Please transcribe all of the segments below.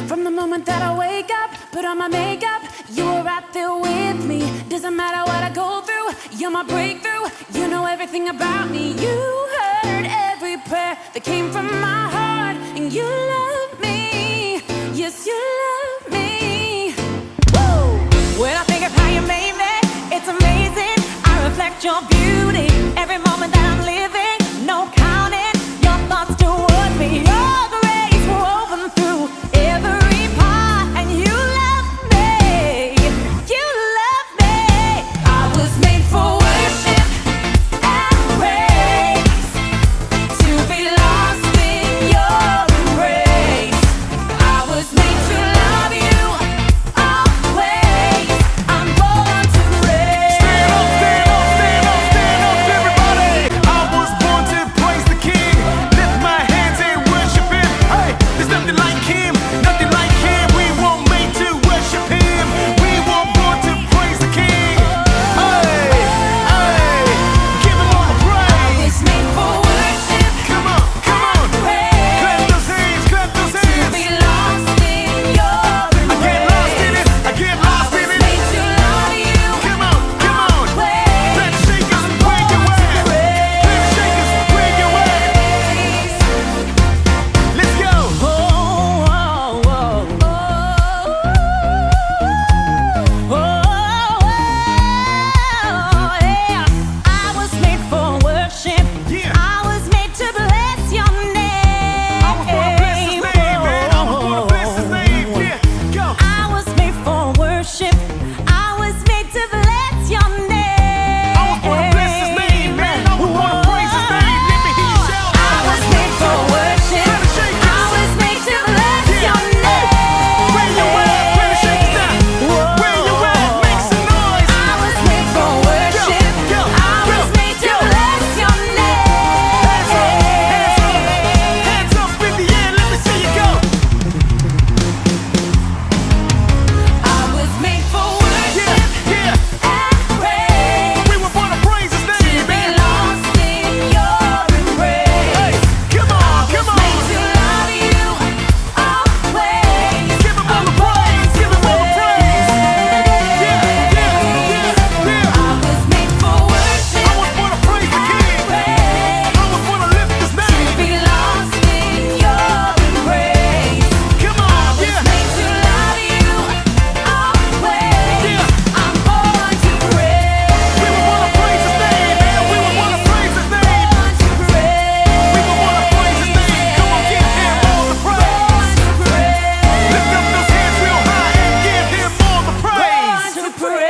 From the moment that I wake up, put on my makeup, you were right there with me. Doesn't matter what I go through, you're my breakthrough. You know everything about me. You heard every prayer that came from my heart, and you love me. Yes, you love me. Woo! When I think of how you made me, it's amazing. I reflect your beauty every moment that I'm living. No counting your thoughts toward me. Your grace woven through every part, and you love me. You love me. I was made for worship and praise, to be lost in your embrace. I was made to love you always. I'm born to praise. Stand up, stand up, stand up, stand up, everybody. I was born to praise the King. Lift my hands and worship Him. Hey, there's nothing like Him, nothing like Him. We weren't made to worship Him. We were born to praise the King. Hey, hey, give Him all the I praise. was made for worship Come on, come on. and praise, Clap those hands, clap those to hands. be lost in your I get lost in embrace. it, I get lost in it. Made to love you Come on, come on. always. Let's shake us where you at. Let's shake us where you at. Let's go. I was made for worship. Yeah. I was made to bless your name. I was gonna bless His name, man. I was gonna bless His name. Yeah, go. I was made for worship. I was made to bless your name. I was gonna bless His name, man. I was gonna praise His name. Let me hear you shout. I was made for worship. Better shake it. I was made to bless Yeah. your name. Where you at? Better shake it down. Where you at? Make some noise. I was made for worship. Go, I go, was made to go. bless your name. Hands up, hands up, hands up in the air. Let me see you go. I was made for worship Yeah, yeah. and praise, We were born to praise His to name, be man. lost in your embrace. Hey, come on, come on. Made to love you always. Give Him all the praise. Give Him all the praise. Yeah, yeah, yeah, yeah. I was made for worship I was born to praise the King. and praise, I was born to lift His to name. be lost in your embrace. Come on, yeah. Made to love you always. Yeah. I'm born to praise. We were born to praise His name, man. We were born to praise His name. Born to praise. We were born to praise His name. Come on, give Him all the praise. Born to praise. Lift up those hands real high and give Him all the praise. Born to praise.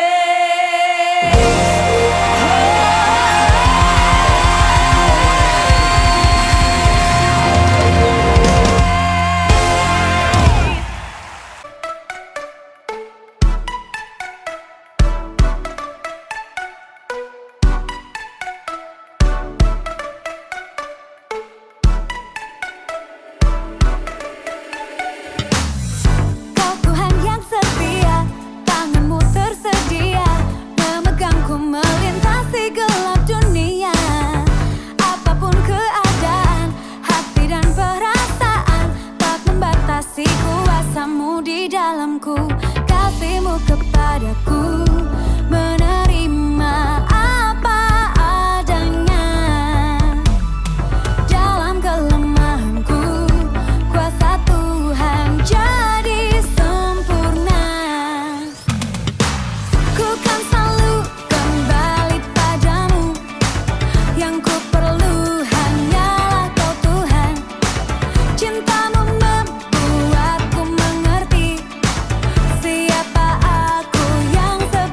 Kau Tuhan yang setia, tanganmu tersedia memegangku melintasi gelap dunia. Apapun keadaan, hati dan perasaan tak membatasi kuasamu di dalamku. Kasihmu kepadaku menerima apa adanya. Dalam kelemahanku, kuasa Tuhan jadi sempurna. Ku kan selalu kembali padamu. Yang ku perlu hanyalah Kau Tuhan. Cintamu membuatku mengerti siapa aku yang sebenarnya.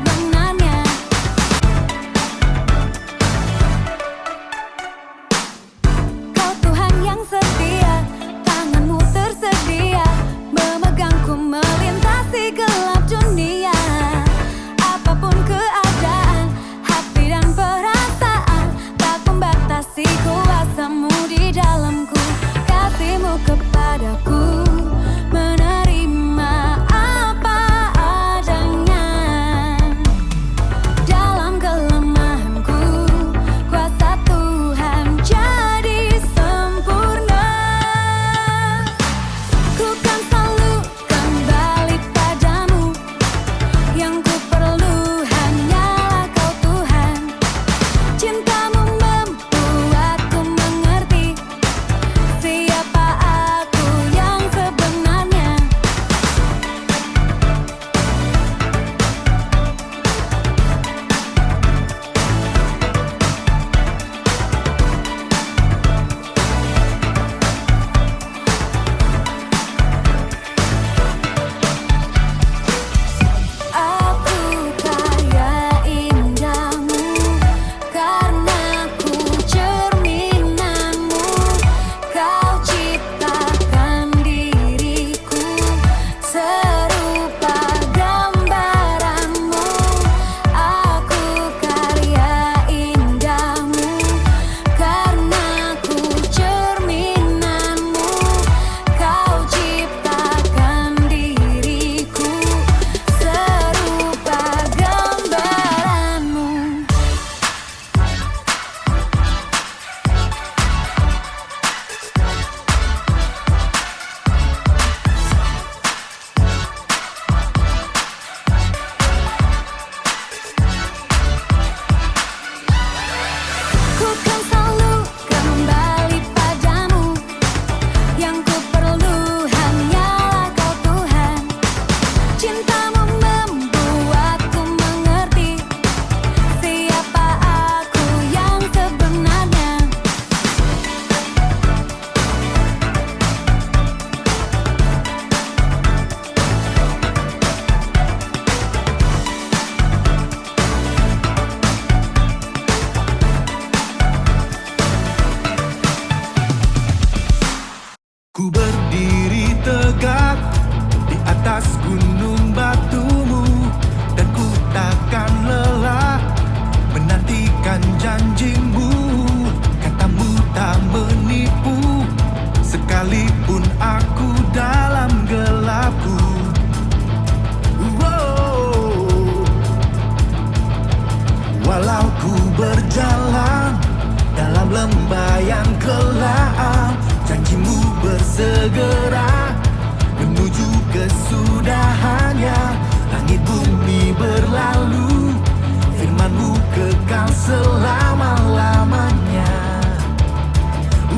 selama-lamanya.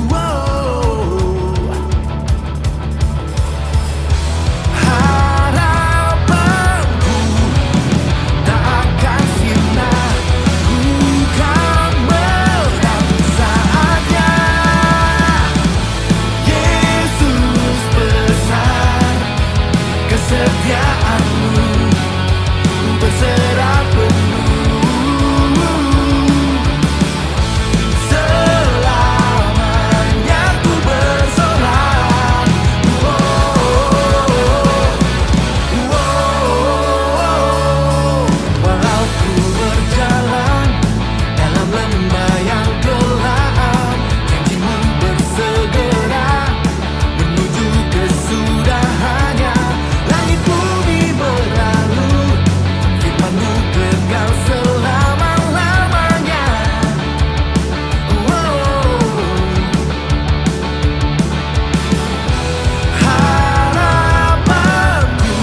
Wow. Harapanku tak akan sirna, ku kan menanti saatnya. Yesus besar kesetiaanmu, ku berserah penuh. Selamanya ku bersorak. Walau ku berjalan dalam lembah yang gelap, janjimu bersegera menuju kesudahannya. Langit bumi berlalu, firman-Mu kekal selama-lamanya. Harapanku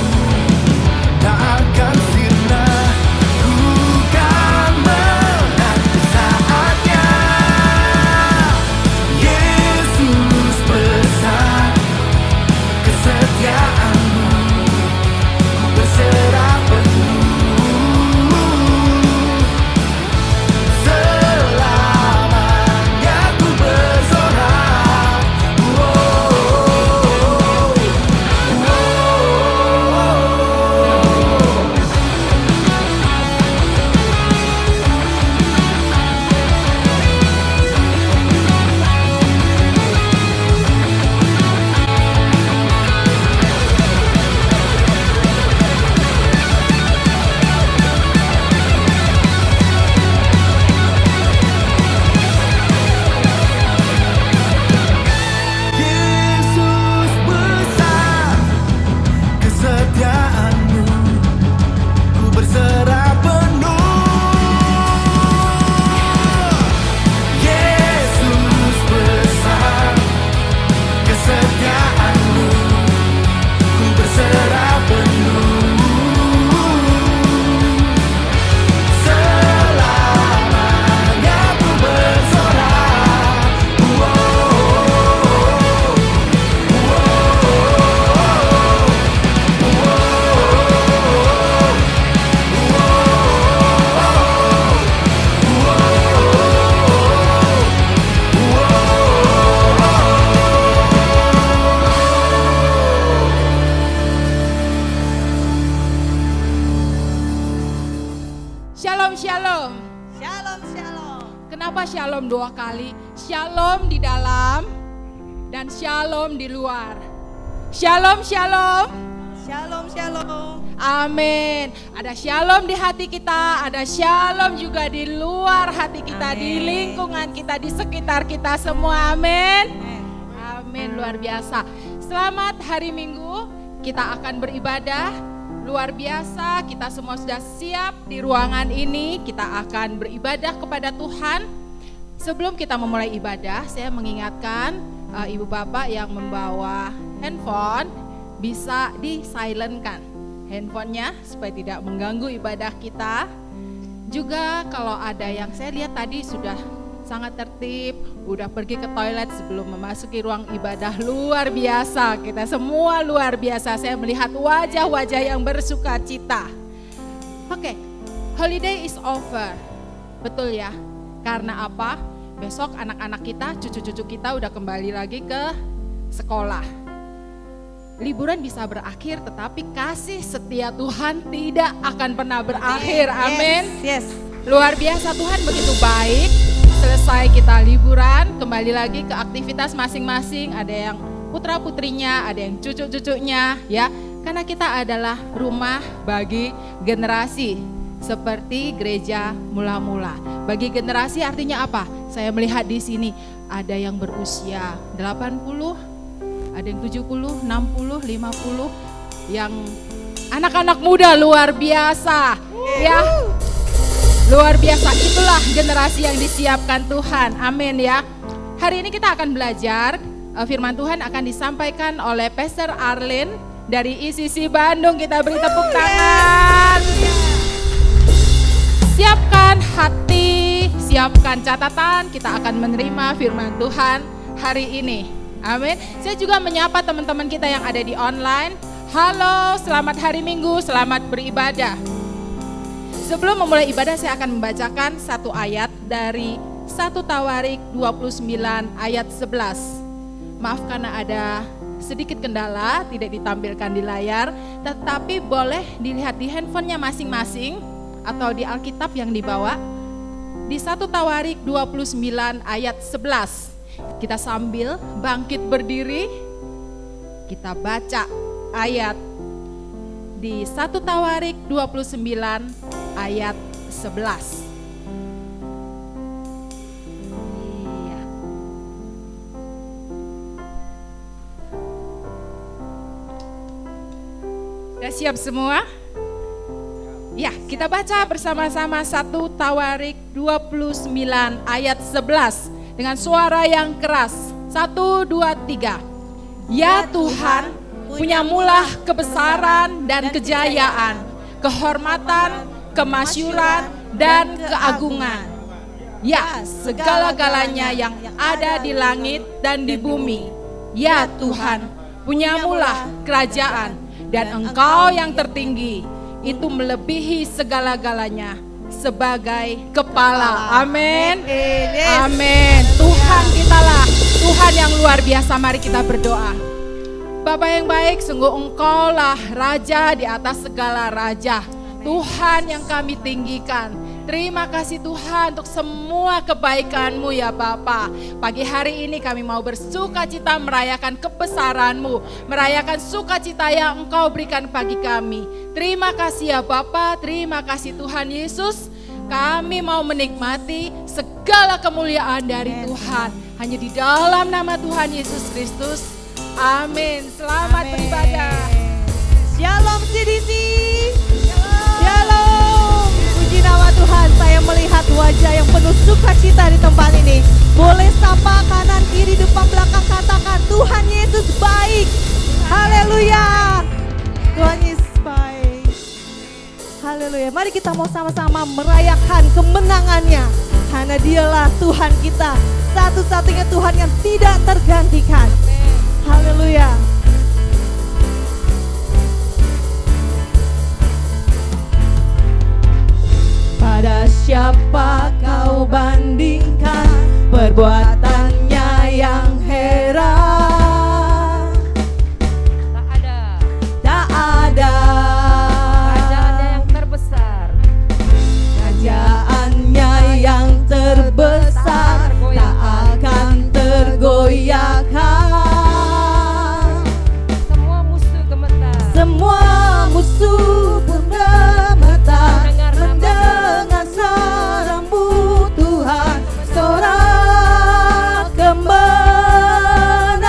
tak akan sirna, ku kan menanti saatnya. Yesus besar kesetiaanmu, ku berserah penuh. Selamanya ku bersorak. Yesus besar kesetiaanmu, ku berserah penuh. Yesus besar kesetiaanmu, ku berserah penuh. Selamanya ku bersorak. Shalom, shalom. Shalom, shalom. Kenapa shalom 2 kali? Shalom di dalam dan shalom di luar. Shalom, shalom. Shalom, shalom. Amin. Ada shalom di hati kita, ada shalom juga di luar hati kita, di Amin. lingkungan kita, di sekitar kita semua. Amin. Amin. Amin, luar biasa. Selamat hari Minggu, kita akan beribadah. Luar biasa, kita semua sudah siap di ruangan ini. Kita akan beribadah kepada Tuhan. Sebelum kita memulai ibadah, saya mengingatkan ibu bapak yang membawa handphone bisa di-silentkan handphonenya supaya tidak mengganggu ibadah kita. Juga kalau ada yang saya lihat tadi sudah sangat tertib, udah pergi ke toilet sebelum memasuki ruang ibadah, luar biasa. Kita semua luar biasa, saya melihat wajah-wajah yang bersuka cita. Oke, holiday is over, betul ya? Karena apa? Besok anak-anak kita, cucu-cucu kita udah kembali lagi ke sekolah. Liburan bisa berakhir, tetapi kasih setia Tuhan tidak akan pernah berakhir, amin. Yes. Luar biasa, Tuhan begitu baik. Selesai kita liburan, kembali lagi ke aktivitas masing-masing. Ada yang putra-putrinya, ada yang cucu-cucunya, ya. Karena kita adalah rumah bagi generasi, seperti gereja mula-mula. Bagi generasi artinya apa? Saya melihat di sini ada yang berusia 80, ada yang 70, 60, 50, yang anak-anak muda luar biasa, ya. Luar biasa, itulah generasi yang disiapkan Tuhan, amin ya. Hari ini kita akan belajar, firman Tuhan akan disampaikan oleh Pastor Arlin dari ICC Bandung. Kita beri tepuk tangan. Siapkan hati, siapkan catatan, kita akan menerima firman Tuhan hari ini. Amin. Saya juga menyapa teman-teman kita yang ada di online. Halo, selamat hari Minggu, selamat beribadah. Sebelum memulai ibadah, saya akan membacakan satu ayat dari 1 Tawarik 29 ayat 11. Maaf karena ada sedikit kendala, tidak ditampilkan di layar, tetapi boleh dilihat di handphonenya masing-masing atau di Alkitab yang dibawa. Di 1 Tawarik 29 ayat 11. Kita sambil bangkit berdiri, kita baca ayat di 1 Tawarik 29 ayat 11. Iya. Sudah siap semua? Ya, kita baca bersama-sama 1 Tawarik 29 ayat 11 dengan suara yang keras. 1, 2, 3. Ya Tuhan, punyamulah kebesaran dan kejayaan, kehormatan, kemasyuran, dan keagungan. Ya, segala-galanya yang ada di langit dan di bumi. Ya Tuhan, punyamulah kerajaan, dan Engkau yang tertinggi, itu melebihi segala-galanya sebagai kepala. Amin. Amin. Tuhan kitalah Tuhan yang luar biasa. Mari kita berdoa. Bapa yang baik, sungguh Engkaulah Raja di atas segala raja. Tuhan yang kami tinggikan. Terima kasih Tuhan untuk semua kebaikan-Mu ya Bapa. Pagi hari ini kami mau bersukacita merayakan kebesaran-Mu, merayakan sukacita yang Engkau berikan bagi kami. Terima kasih ya Bapa, terima kasih Tuhan Yesus. Kami mau menikmati segala kemuliaan dari Tuhan. Hanya di dalam nama Tuhan Yesus Kristus. Amin. Selamat beribadah. Shalom CDC. Shalom. Puji nama Tuhan, saya melihat wajah yang penuh sukacita di tempat ini. Boleh sapa kanan, kiri, depan, belakang, katakan Tuhan Yesus baik. Haleluya. Tuhan Yesus baik. Haleluya. Mari kita mau sama-sama merayakan kemenangannya. Karena Dialah Tuhan kita, satu-satunya Tuhan yang tidak tergantikan. Haleluya. Pada siapa kau bandingkan perbuatannya yang heran? Tak ada. Tak ada. Kerajaannya yang terbesar. Kerajaannya yang terbesar tak akan tergoyahkan. Semua musuh gemetar. Semua musuh pun gemetar mendengar suara-Mu Tuhan, sorak kemenangan.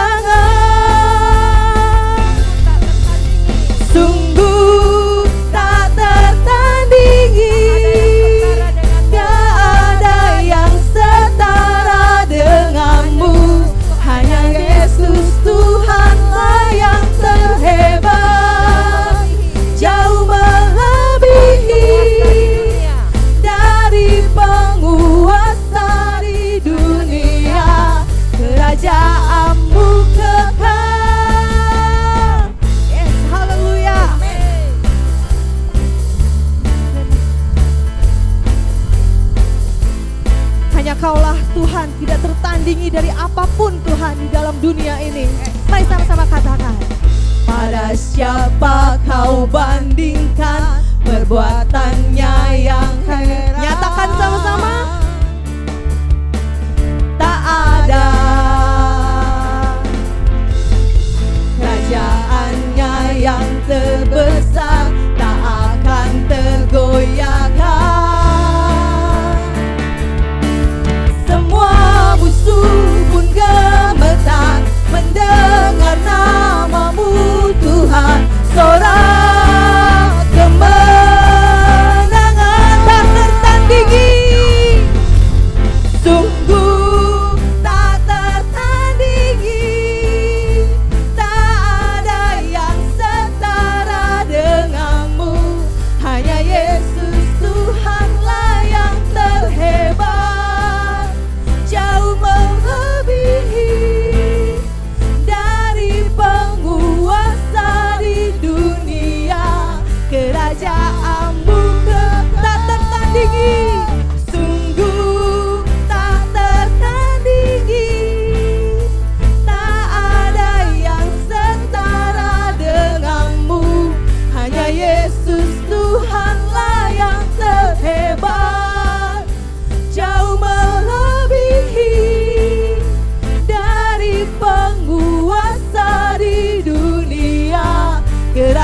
Sungguh tak tertandingi, tak ada yang setara denganmu. Hanya Yesus Tuhanlah yang terhebat, jauh melebihi dari penguasa di dunia. Kerajaan-Mu kekal. Yes, haleluya. Hanya Kaulah Tuhan, tidak tertandingi dari apapun Tuhan di dalam dunia ini. Mari sama-sama katakan. Pada siapa kau bandingkan perbuatannya yang heran? Nyatakan sama-sama. Tak ada. Kerajaannya yang terbesar tak akan tergoyahkan. Semua musuh pun gemetar mendengar nama-Mu Tuhan, sorak kemenangan tak tertandingi.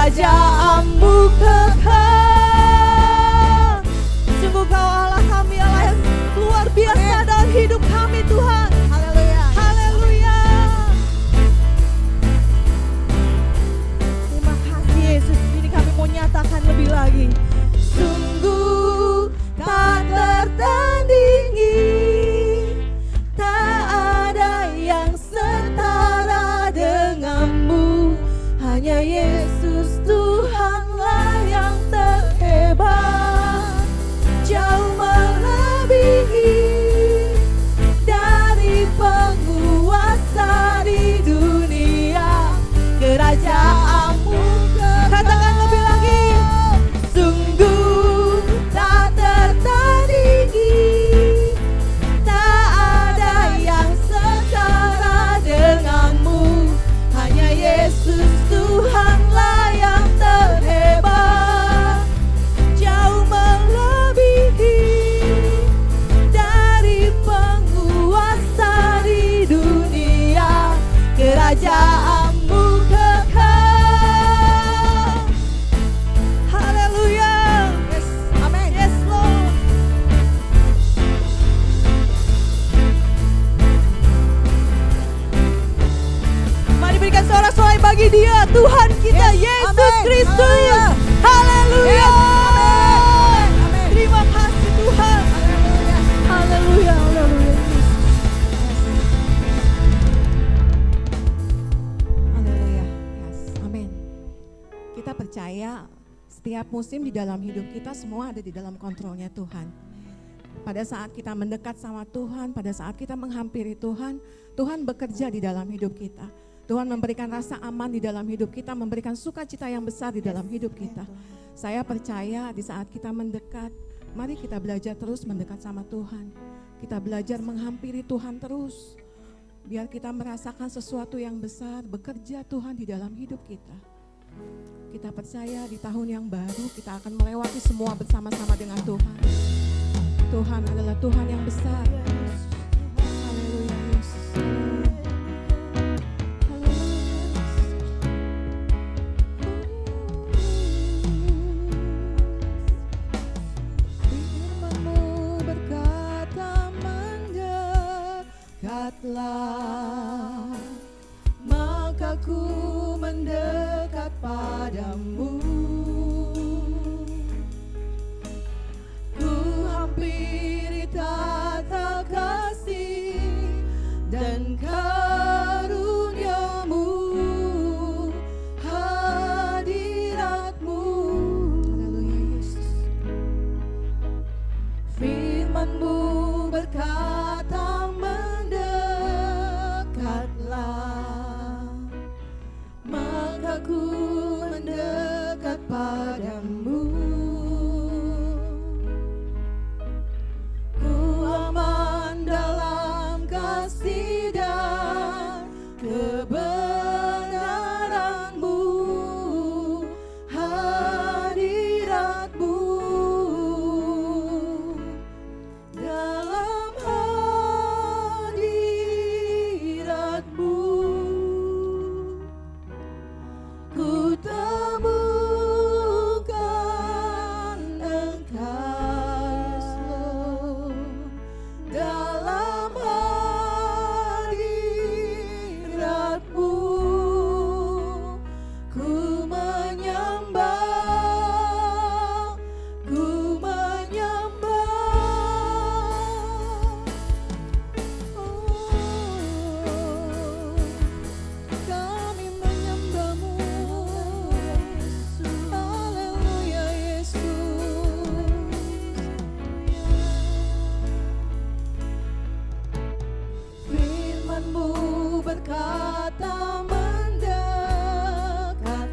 Kerajaan-Mu kekal. Sungguh Kau Allah kami, Allah yang luar biasa dalam hidup kami Tuhan. Haleluya. Haleluya. Terima kasih Yesus. Ini kami mau nyatakan lebih lagi. Sungguh tak tertandingi, tak ada yang setara denganmu. Hanya Yesus Tuhanlah yang terhebat, jauh melebihi dari penguasa di dunia. Kerajaan-Mu katakan lebih lagi. Sungguh tak tertandingi, tak ada yang setara denganmu. Hanya Yesus Tuhanlah yang terhebat, jauh melebihi dari penguasa di dunia. Kerajaan-Mu kekal. Haleluya. Yes, amin. Yes, Lord. Mari berikan sorak-sorai bagi Dia, Tuhan kita, Yesus Kristus. Haleluya. Terima kasih Tuhan. Haleluya. Haleluya. Haleluya. Yes, amin. Kita percaya setiap musim di dalam hidup kita semua ada di dalam kontrolnya Tuhan. Pada saat kita mendekat sama Tuhan, pada saat kita menghampiri Tuhan, Tuhan bekerja di dalam hidup kita. Tuhan memberikan rasa aman di dalam hidup kita, memberikan sukacita yang besar di dalam hidup kita. Saya percaya di saat kita mendekat, mari kita belajar terus mendekat sama Tuhan. Kita belajar menghampiri Tuhan terus. Biar kita merasakan sesuatu yang besar, bekerja Tuhan di dalam hidup kita. Kita percaya di tahun yang baru kita akan melewati semua bersama-sama dengan Tuhan. Tuhan adalah Tuhan yang besar. Haleluya Yesus. Firman-Mu berkata mendekatlah, maka ku mendekat padamu. Ku hampiri tata kasih dan karuniamu, hadiratmu. Haleluya Yesus. Firman-Mu berkata mendekatlah, maka ku mendekat padamu. Ku aman dalam kasih dan kebenaran-Mu, hadirat-Mu. Dalam hadirat-Mu ku temukan Engkau, Yesus. Dalam hadirat-Mu ku menyembah, ku menyembah. Kami menyembah-Mu, haleluya Yesus. Firman-Mu berkata mendekatlah,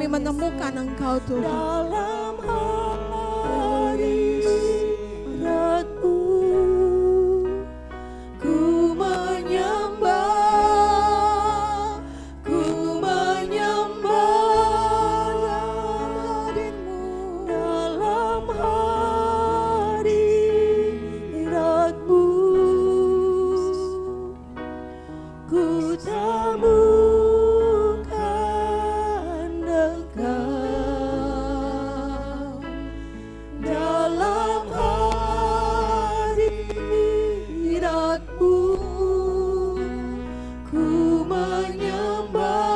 kami menemukan Engkau Tuhan. dalam hadirat-Mu ku menyembah dalam hadirat-Mu ku temukan Engkau dalam hadirat-Mu ku menyembah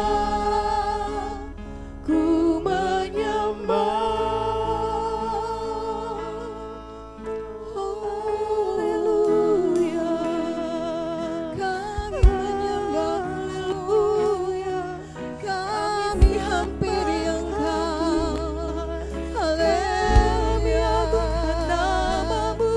haleluya kami menyembah haleluya kami hampiri Engkau haleluya namamu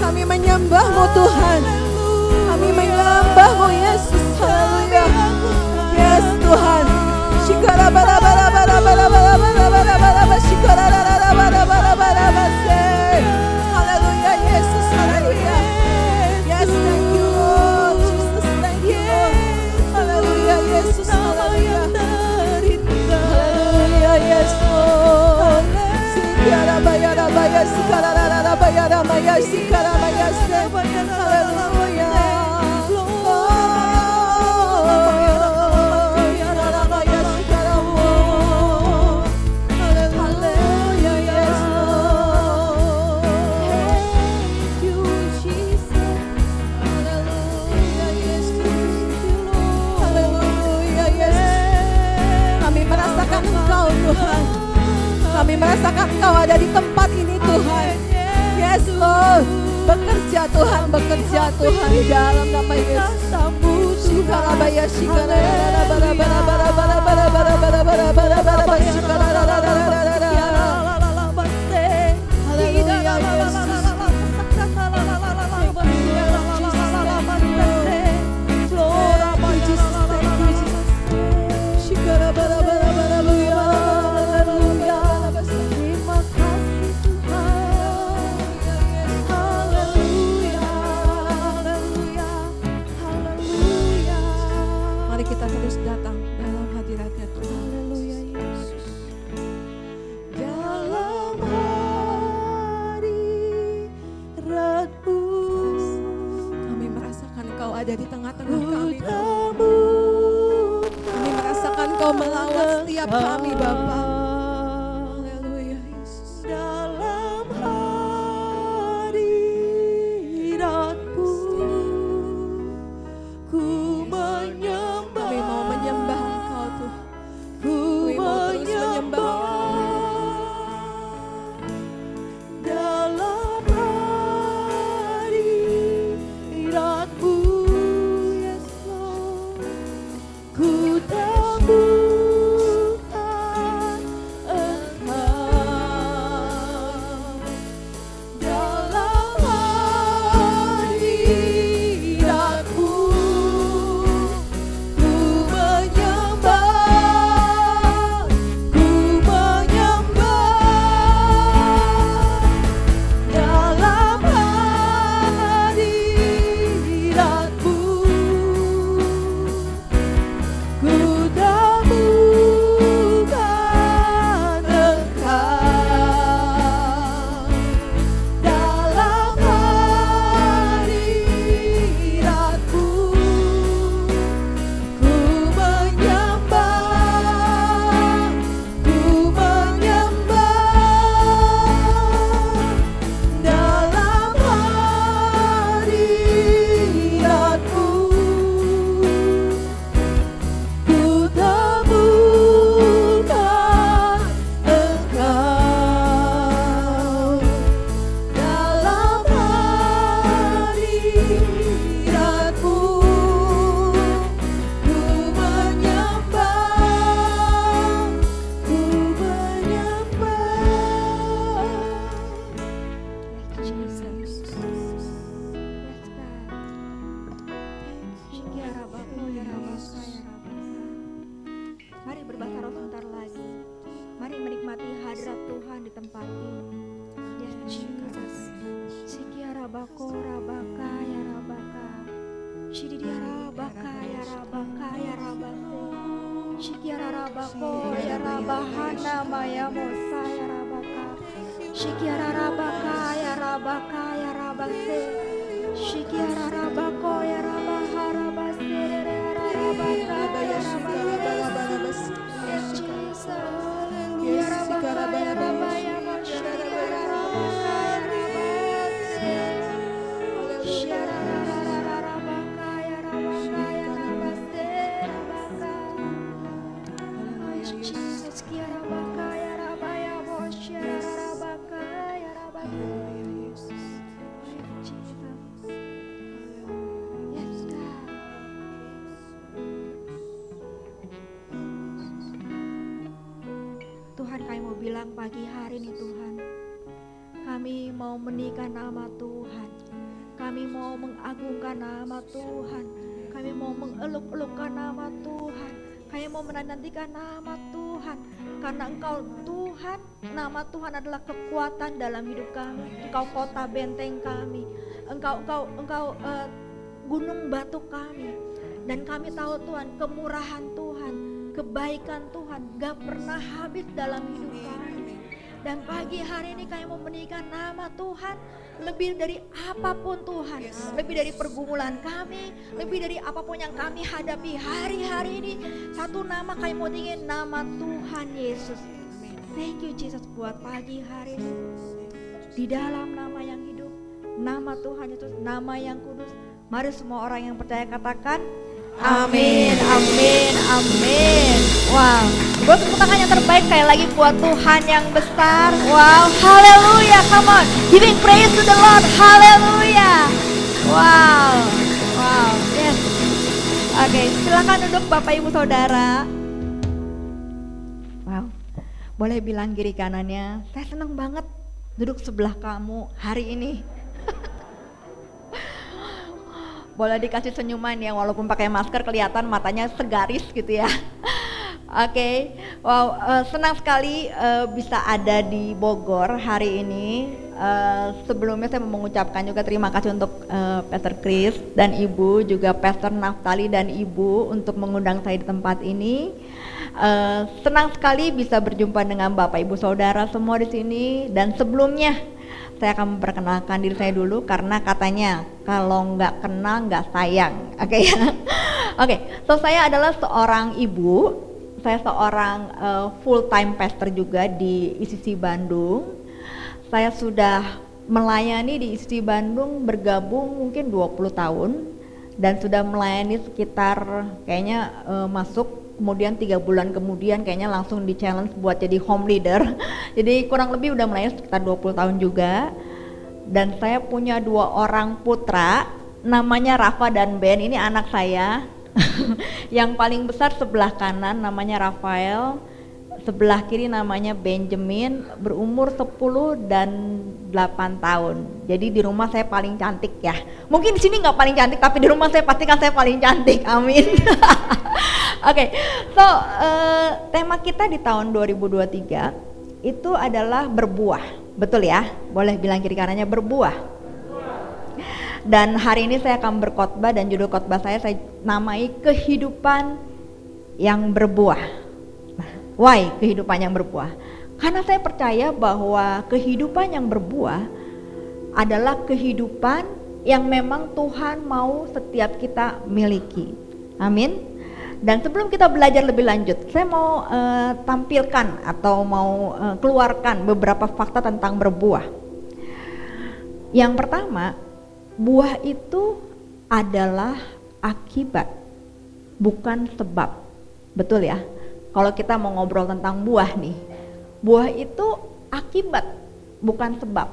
kami menyembahmu Tuhan, menyembahmu Tuhan, kami menyembahmu Yesus, haleluya. Yes Tuhan, shikara bara bara bara bara bara bara bara bara shikara bara bara bara bara bara. Haleluya Yesus, haleluya. Yes, thank you Lord, Jesus, thank you Lord. Haleluya Yesus, haleluya. Haleluya Yesus. Shikara bara bara shikara bara bara bara shikara bara. Haleluya. Kami merasakan Engkau ada di tempat ini Tuhan. Yes Lord, bekerja Tuhan, bekerja Tuhan di dalam nama Yesus. Shikarabaya shikarara bara bara bara bara bara bara bara bara bara bara bara shikarara bara bara bara. Haleluya Yesus. Haleluya tengah-tengah kami Bapa. Kami merasakan Kau melawat setiap kami Bapa. Haleluya Yesus. Dalam hadirat-Mu ku menyembah. Kami mau menyembah Engkau Tuhan. Ku Kami mau terus menyembah Engkau. dalam hadirat-Mu, yes Lord, ku temukan Engkau. Dalam hadirat-Mu ku menyembah, ku menyembah. Dalam hadirat-Mu ku temukan Engkau. Dalam hadirat-Mu ku menyembah, ku menyembah. Dalam hadirat-Mu ku temukan Engkau. Dalam hadirat-Mu ku menyembah, ku menyembah. Jesus. Yes, God. Ya Rabbaku, ya Rabbaka, ya Rabbaka. Mari berbahasa roh sebentar lagi. Mari menikmati hadirat Tuhan di tempat ini. Yes, Jesus. Sikia Rabbako, Rabbaka, ya Rabbaka. Shididia Rabbaka, ya Rabbaka, ya Rabbaka. Shikia Rabbako, ya Rabbahana, Maya Mosa, ya Rabbaka. Shikia Rabbaka, ya Rabbaka, ya Rabbase. Shikia Rabbako, ya Rabbaha, Rabbase, ya Rabbaka, ya Rabbase. Yes, Jesus. Ya Rabbaka, ya Rabba, ya Moshe, ya Rabbaka, ya Rabbase. Shia Rabbaka, ya Rabbaka, ya Rabbase, Rabbaka. Yes, Jesus. Kia Rabbaka, ya Rabba, ya Moshe, ya Rabbaka, ya Rabbase. Jesus. Yes, God. Tuhan, kami mau bilang pagi hari ini Tuhan, kami mau menikah nama Tuhan, kami mau mengagungkan nama Tuhan, kami mau mengeluk-elukkan nama Tuhan, kami mau menantikan nama Tuhan, karena Engkau Tuhan, nama Tuhan adalah kekuatan dalam hidup kami. Engkau kota benteng kami, Engkau gunung batu kami, dan kami tahu Tuhan, kemurahan Tuhan, kebaikan Tuhan gak pernah habis dalam hidup kami. Dan pagi hari ini kami mau meninggikan nama Tuhan lebih dari apapun Tuhan, lebih dari pergumulan kami, lebih dari apapun yang kami hadapi hari-hari ini. Satu nama kami mau tinggiin, nama Tuhan Yesus. Thank you Jesus buat pagi hari ini. Di dalam nama yang hidup, nama Tuhan Yesus, nama yang kudus. Mari semua orang yang percaya katakan amin, amin, amin. Wow, buat tepuk tangan yang terbaik sekali lagi buat Tuhan yang besar. Wow, haleluya, come on, giving praise to the Lord, haleluya. Wow, wow, yes. Oke, silakan duduk Bapak Ibu Saudara. Wow, boleh bilang kiri kanannya, saya senang banget duduk sebelah kamu hari ini. Boleh dikasih senyuman ya, walaupun pakai masker kelihatan matanya segaris gitu ya. Oke, wow, senang sekali bisa ada di Bogor hari ini. Sebelumnya saya mau mengucapkan juga terima kasih untuk Pastor Chris dan Ibu, juga Pastor Naftali dan Ibu untuk mengundang saya di tempat ini. Senang sekali bisa berjumpa dengan Bapak Ibu Saudara semua di sini. Dan sebelumnya Saya akan memperkenalkan diri saya dulu karena katanya kalau nggak kenal nggak sayang. Oke ya. Oke, so saya adalah seorang ibu. Saya seorang full time pastor juga di ICC Bandung. Saya sudah melayani di ICC Bandung bergabung mungkin 20 tahun dan sudah melayani sekitar kayaknya masuk kemudian 3 bulan kemudian kayaknya langsung di challenge buat jadi home leader. Jadi kurang lebih udah melayani sekitar 20 tahun juga. Dan saya punya 2 orang putra, namanya Rafa dan Ben, ini anak saya. Yang paling besar sebelah kanan namanya Rafael, sebelah kiri namanya Benjamin, berumur 10 dan 8 tahun. Jadi di rumah saya paling cantik ya. Mungkin di sini nggak paling cantik, tapi di rumah saya pastikan saya paling cantik. Amin. Oke, so tema kita di tahun 2023 itu adalah berbuah, betul ya? Boleh bilang kiri kanannya berbuah. Dan hari ini saya akan berkhotbah dan judul khotbah saya namai kehidupan yang berbuah. Nah, why kehidupan yang berbuah? Karena saya percaya bahwa kehidupan yang berbuah adalah kehidupan yang memang Tuhan mau setiap kita miliki. Amin. Dan sebelum kita belajar lebih lanjut, saya mau tampilkan atau mau keluarkan beberapa fakta tentang berbuah. Yang pertama, buah itu adalah akibat, bukan sebab. Betul ya? Kalau kita mau ngobrol tentang buah nih, buah itu akibat, bukan sebab.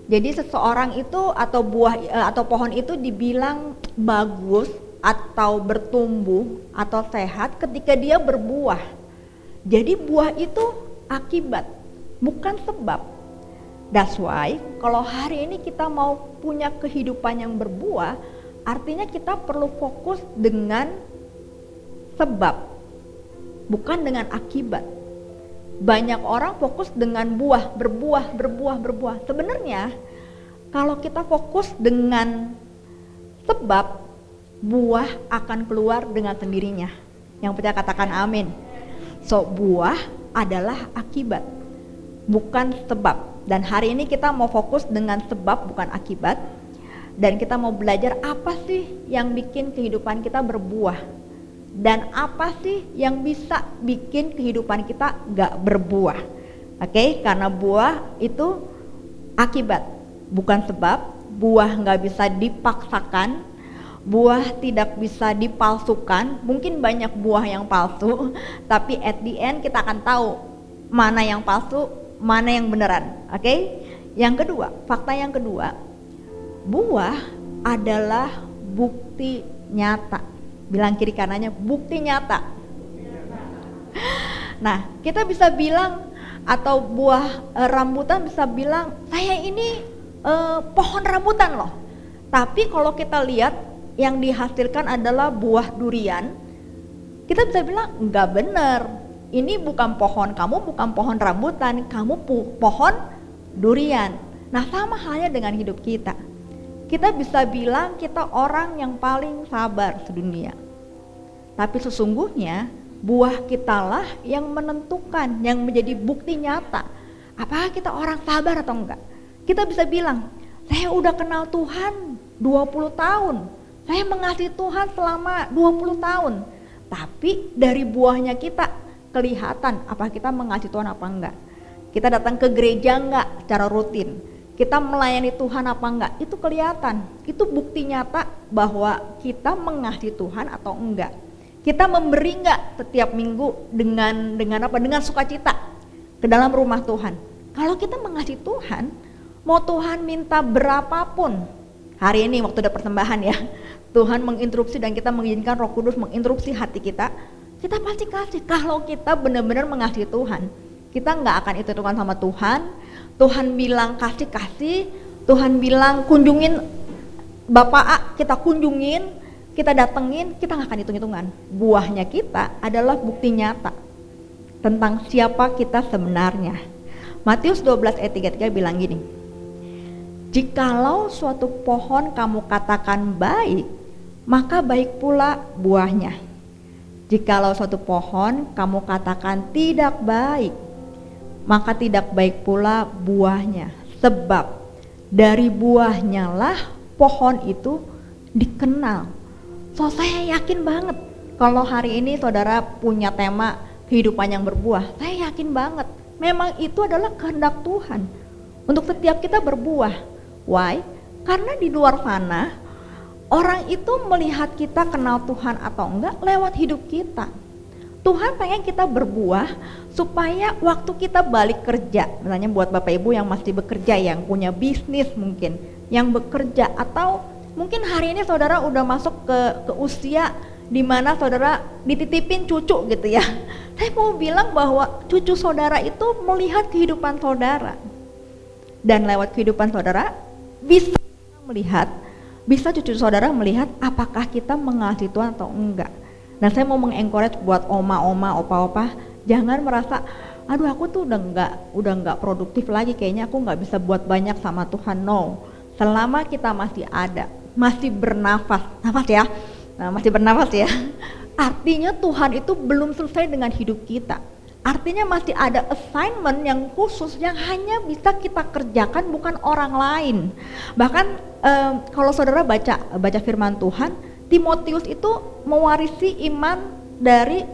Jadi seseorang itu atau buah atau pohon itu dibilang bagus atau bertumbuh atau sehat ketika dia berbuah. Jadi buah itu akibat, bukan sebab. That's why kalau hari ini kita mau punya kehidupan yang berbuah, artinya kita perlu fokus dengan sebab, bukan dengan akibat. Banyak orang fokus dengan berbuah. Sebenarnya kalau kita fokus dengan sebab, buah akan keluar dengan sendirinya. Yang percaya katakan amin. So buah adalah akibat, bukan sebab. Dan hari ini kita mau fokus dengan sebab bukan akibat. Dan kita mau belajar apa sih yang bikin kehidupan kita berbuah, dan apa sih yang bisa bikin kehidupan kita gak berbuah. Oke, karena buah itu akibat, bukan sebab. Buah gak bisa dipaksakan, buah tidak bisa dipalsukan. Mungkin banyak buah yang palsu, tapi at the end kita akan tahu mana yang palsu, mana yang beneran. Oke? Yang kedua, fakta yang kedua, buah adalah bukti nyata. Bilang kiri kanannya, bukti nyata. Nah, kita bisa bilang atau buah rambutan bisa bilang, saya ini pohon rambutan loh. Tapi kalau kita lihat yang dihasilkan adalah buah durian, kita bisa bilang enggak benar. Ini bukan pohon, kamu bukan pohon rambutan, kamu pohon durian. Nah, sama halnya dengan hidup kita. Kita bisa bilang kita orang yang paling sabar sedunia. Tapi sesungguhnya buah kitalah yang menentukan, yang menjadi bukti nyata apakah kita orang sabar atau enggak. Kita bisa bilang, saya udah kenal Tuhan 20 tahun. Saya mengasihi Tuhan selama 20 tahun. Tapi dari buahnya kita kelihatan apa kita mengasihi Tuhan apa enggak. Kita datang ke gereja enggak secara rutin. Kita melayani Tuhan apa enggak, itu kelihatan. Itu bukti nyata bahwa kita mengasihi Tuhan atau enggak. Kita memberi enggak setiap minggu dengan apa? Dengan sukacita ke dalam rumah Tuhan. Kalau kita mengasihi Tuhan, mau Tuhan minta berapapun. Hari ini waktu ada persembahan ya, Tuhan menginterupsi dan kita mengizinkan Roh Kudus menginterupsi hati kita pasti kasih. Kalau kita benar-benar mengasihi Tuhan, kita nggak akan hitung-hitungan sama Tuhan. Tuhan bilang kasih, Tuhan bilang kunjungin Bapak A, kita kunjungin, kita datengin, kita nggak akan hitung-hitungan. Buahnya kita adalah bukti nyata tentang siapa kita sebenarnya. Matius 12 ayat 33 bilang gini, jikalau suatu pohon kamu katakan baik, maka baik pula buahnya. Jikalau suatu pohon kamu katakan tidak baik, maka tidak baik pula buahnya. Sebab dari buahnya lah pohon itu dikenal. So saya yakin banget kalau hari ini saudara punya tema kehidupan yang berbuah, saya yakin banget memang itu adalah kehendak Tuhan untuk setiap kita berbuah. Why? Karena di luar sana orang itu melihat kita kenal Tuhan atau enggak lewat hidup kita. Tuhan pengen kita berbuah supaya waktu kita balik kerja, misalnya buat Bapak Ibu yang masih bekerja, yang punya bisnis mungkin, yang bekerja, atau mungkin hari ini saudara udah masuk ke usia di mana saudara dititipin cucu gitu ya. Saya mau bilang bahwa cucu saudara itu melihat kehidupan saudara. Dan lewat kehidupan saudara bisa cucu saudara melihat apakah kita mengasihi Tuhan atau enggak. Nah, saya mau mengencourage buat oma-oma, opa-opa, jangan merasa, aduh aku tuh udah nggak produktif lagi, kayaknya aku nggak bisa buat banyak sama Tuhan. No, selama kita masih ada, masih bernafas ya, masih bernafas ya. Artinya Tuhan itu belum selesai dengan hidup kita. Artinya masih ada assignment yang khusus yang hanya bisa kita kerjakan, bukan orang lain. Bahkan kalau saudara baca firman Tuhan, Timotius itu mewarisi iman dari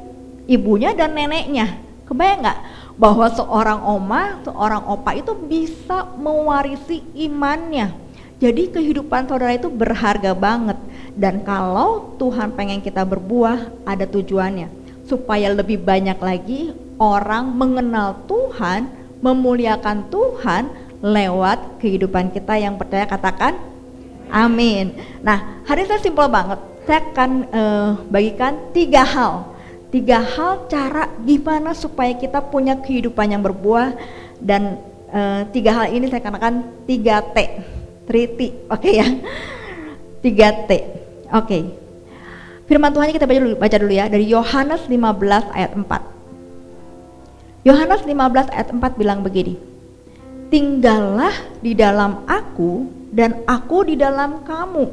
ibunya dan neneknya. Kebayang nggak bahwa seorang oma, seorang opa itu bisa mewarisi imannya. Jadi kehidupan saudara itu berharga banget. Dan kalau Tuhan pengen kita berbuah, ada tujuannya. Supaya lebih banyak lagi orang mengenal Tuhan, memuliakan Tuhan lewat kehidupan kita yang percaya. Katakan amin. Nah, hari ini saya simpel banget. Saya akan bagikan 3 hal. 3 hal cara gimana supaya kita punya kehidupan yang berbuah. Dan 3 hal ini saya katakan 3T. 3T, oke ya. 3T, oke. Firman Tuhannya kita baca dulu ya, dari Yohanes 15 ayat 4. Yohanes 15 ayat 4 bilang begini, tinggallah di dalam aku dan aku di dalam kamu.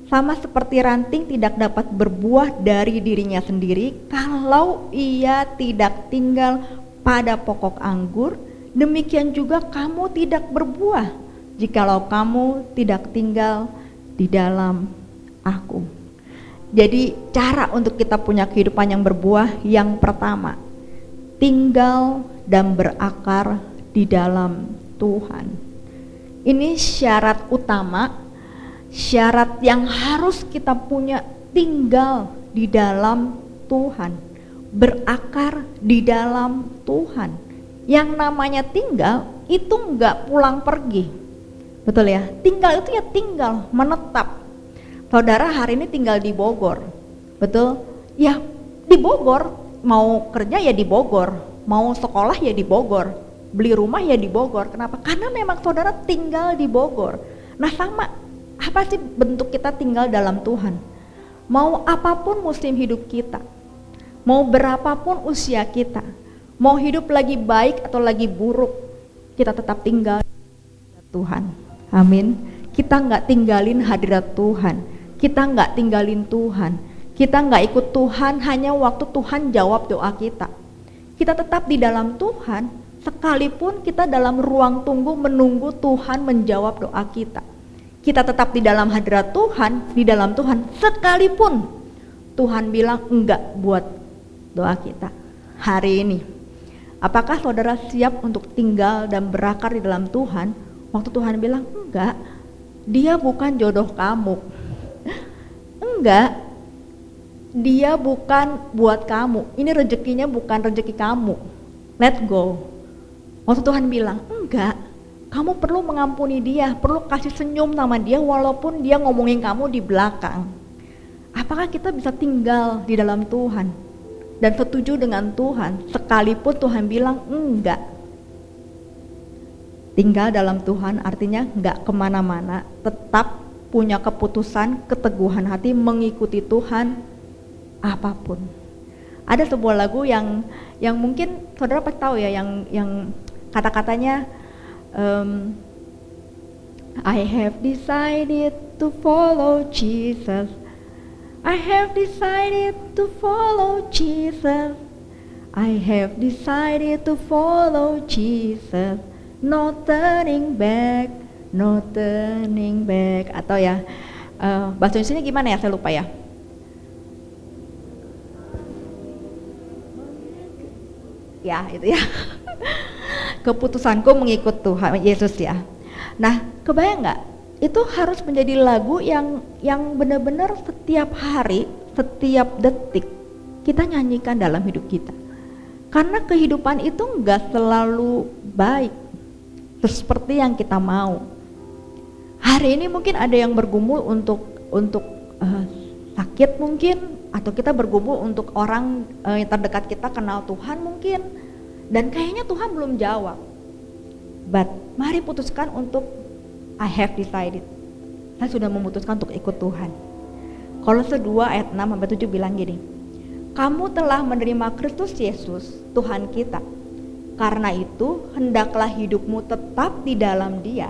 Sama seperti ranting tidak dapat berbuah dari dirinya sendiri kalau ia tidak tinggal pada pokok anggur, demikian juga kamu tidak berbuah jikalau kamu tidak tinggal di dalam aku. Jadi cara untuk kita punya kehidupan yang berbuah, yang pertama, tinggal dan berakar di dalam Tuhan. Ini syarat utama, syarat yang harus kita punya, tinggal di dalam Tuhan, berakar di dalam Tuhan. Yang namanya tinggal itu enggak pulang pergi. Betul ya, tinggal itu ya tinggal, menetap. Saudara hari ini tinggal di Bogor, betul? Ya di Bogor, mau kerja ya di Bogor, mau sekolah ya di Bogor, beli rumah ya di Bogor. Kenapa? Karena memang saudara tinggal di Bogor. Nah sama, apa sih bentuk kita tinggal dalam Tuhan? Mau apapun musim hidup kita, mau berapapun usia kita, mau hidup lagi baik atau lagi buruk, kita tetap tinggal di Tuhan. Amin. Kita nggak tinggalin hadirat Tuhan, kita nggak tinggalin Tuhan, kita nggak ikut Tuhan hanya waktu Tuhan jawab doa kita. Kita tetap di dalam Tuhan, sekalipun kita dalam ruang tunggu menunggu Tuhan menjawab doa kita. Kita tetap di dalam hadirat Tuhan, di dalam Tuhan, sekalipun Tuhan bilang enggak buat doa kita. Hari ini, apakah saudara siap untuk tinggal dan berakar di dalam Tuhan? Waktu Tuhan bilang enggak, dia bukan jodoh kamu. Enggak, dia bukan buat kamu. Ini rezekinya bukan rezeki kamu. Let go. Waktu Tuhan bilang enggak, kamu perlu mengampuni dia, perlu kasih senyum sama dia walaupun dia ngomongin kamu di belakang. Apakah kita bisa tinggal di dalam Tuhan dan setuju dengan Tuhan sekalipun Tuhan bilang enggak? Tinggal dalam Tuhan artinya enggak kemana-mana, tetap punya keputusan, keteguhan hati mengikuti Tuhan apapun. Ada sebuah lagu yang mungkin saudara pasti tahu ya, yang kata-katanya I have decided to follow Jesus. I have decided to follow Jesus. I have decided to follow Jesus. no turning back, no turning back. Atau ya bahasa Indonesia gimana ya, saya lupa ya. Ya itu ya. Keputusanku mengikut Tuhan Yesus ya. Nah, kebayang nggak? Itu harus menjadi lagu yang benar-benar setiap hari, setiap detik kita nyanyikan dalam hidup kita. Karena kehidupan itu nggak selalu baik seperti yang kita mau. Hari ini mungkin ada yang bergumul untuk sakit mungkin, atau kita bergumul untuk orang yang terdekat kita kenal Tuhan mungkin, dan kayaknya Tuhan belum jawab. But mari putuskan untuk I have decided. Saya sudah memutuskan untuk ikut Tuhan. Kolose 2 ayat 6-7 bilang gini, kamu telah menerima Kristus Yesus Tuhan kita. Karena itu hendaklah hidupmu tetap di dalam Dia.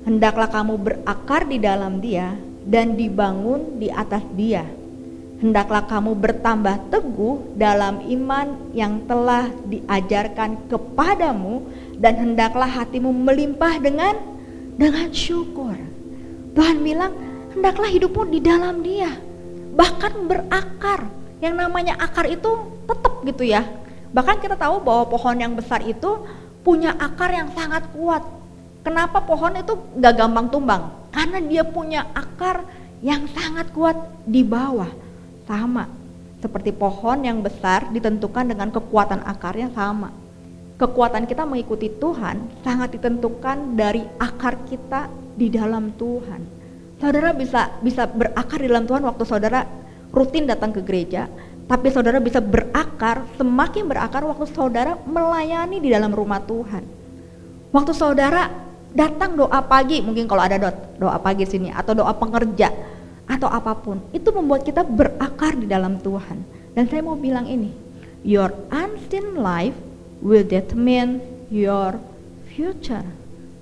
Hendaklah kamu berakar di dalam Dia dan dibangun di atas Dia. Hendaklah kamu bertambah teguh dalam iman yang telah diajarkan kepadamu, dan hendaklah hatimu melimpah dengan syukur. Tuhan bilang, hendaklah hidupmu di dalam Dia, bahkan berakar. Yang namanya akar itu tetap gitu ya. Bahkan kita tahu bahwa pohon yang besar itu punya akar yang sangat kuat. Kenapa pohon itu gak gampang tumbang? Karena dia punya akar yang sangat kuat di bawah. Sama seperti pohon yang besar ditentukan dengan kekuatan akarnya sama. Kekuatan kita mengikuti Tuhan sangat ditentukan dari akar kita di dalam Tuhan. Saudara bisa berakar di dalam Tuhan waktu saudara rutin datang ke gereja, tapi saudara bisa berakar, semakin berakar waktu saudara melayani di dalam rumah Tuhan. Waktu saudara datang doa pagi, mungkin kalau ada doa pagi sini, atau doa pengerja, atau apapun, itu membuat kita berakar di dalam Tuhan. Dan saya mau bilang ini, your unseen life will determine your future.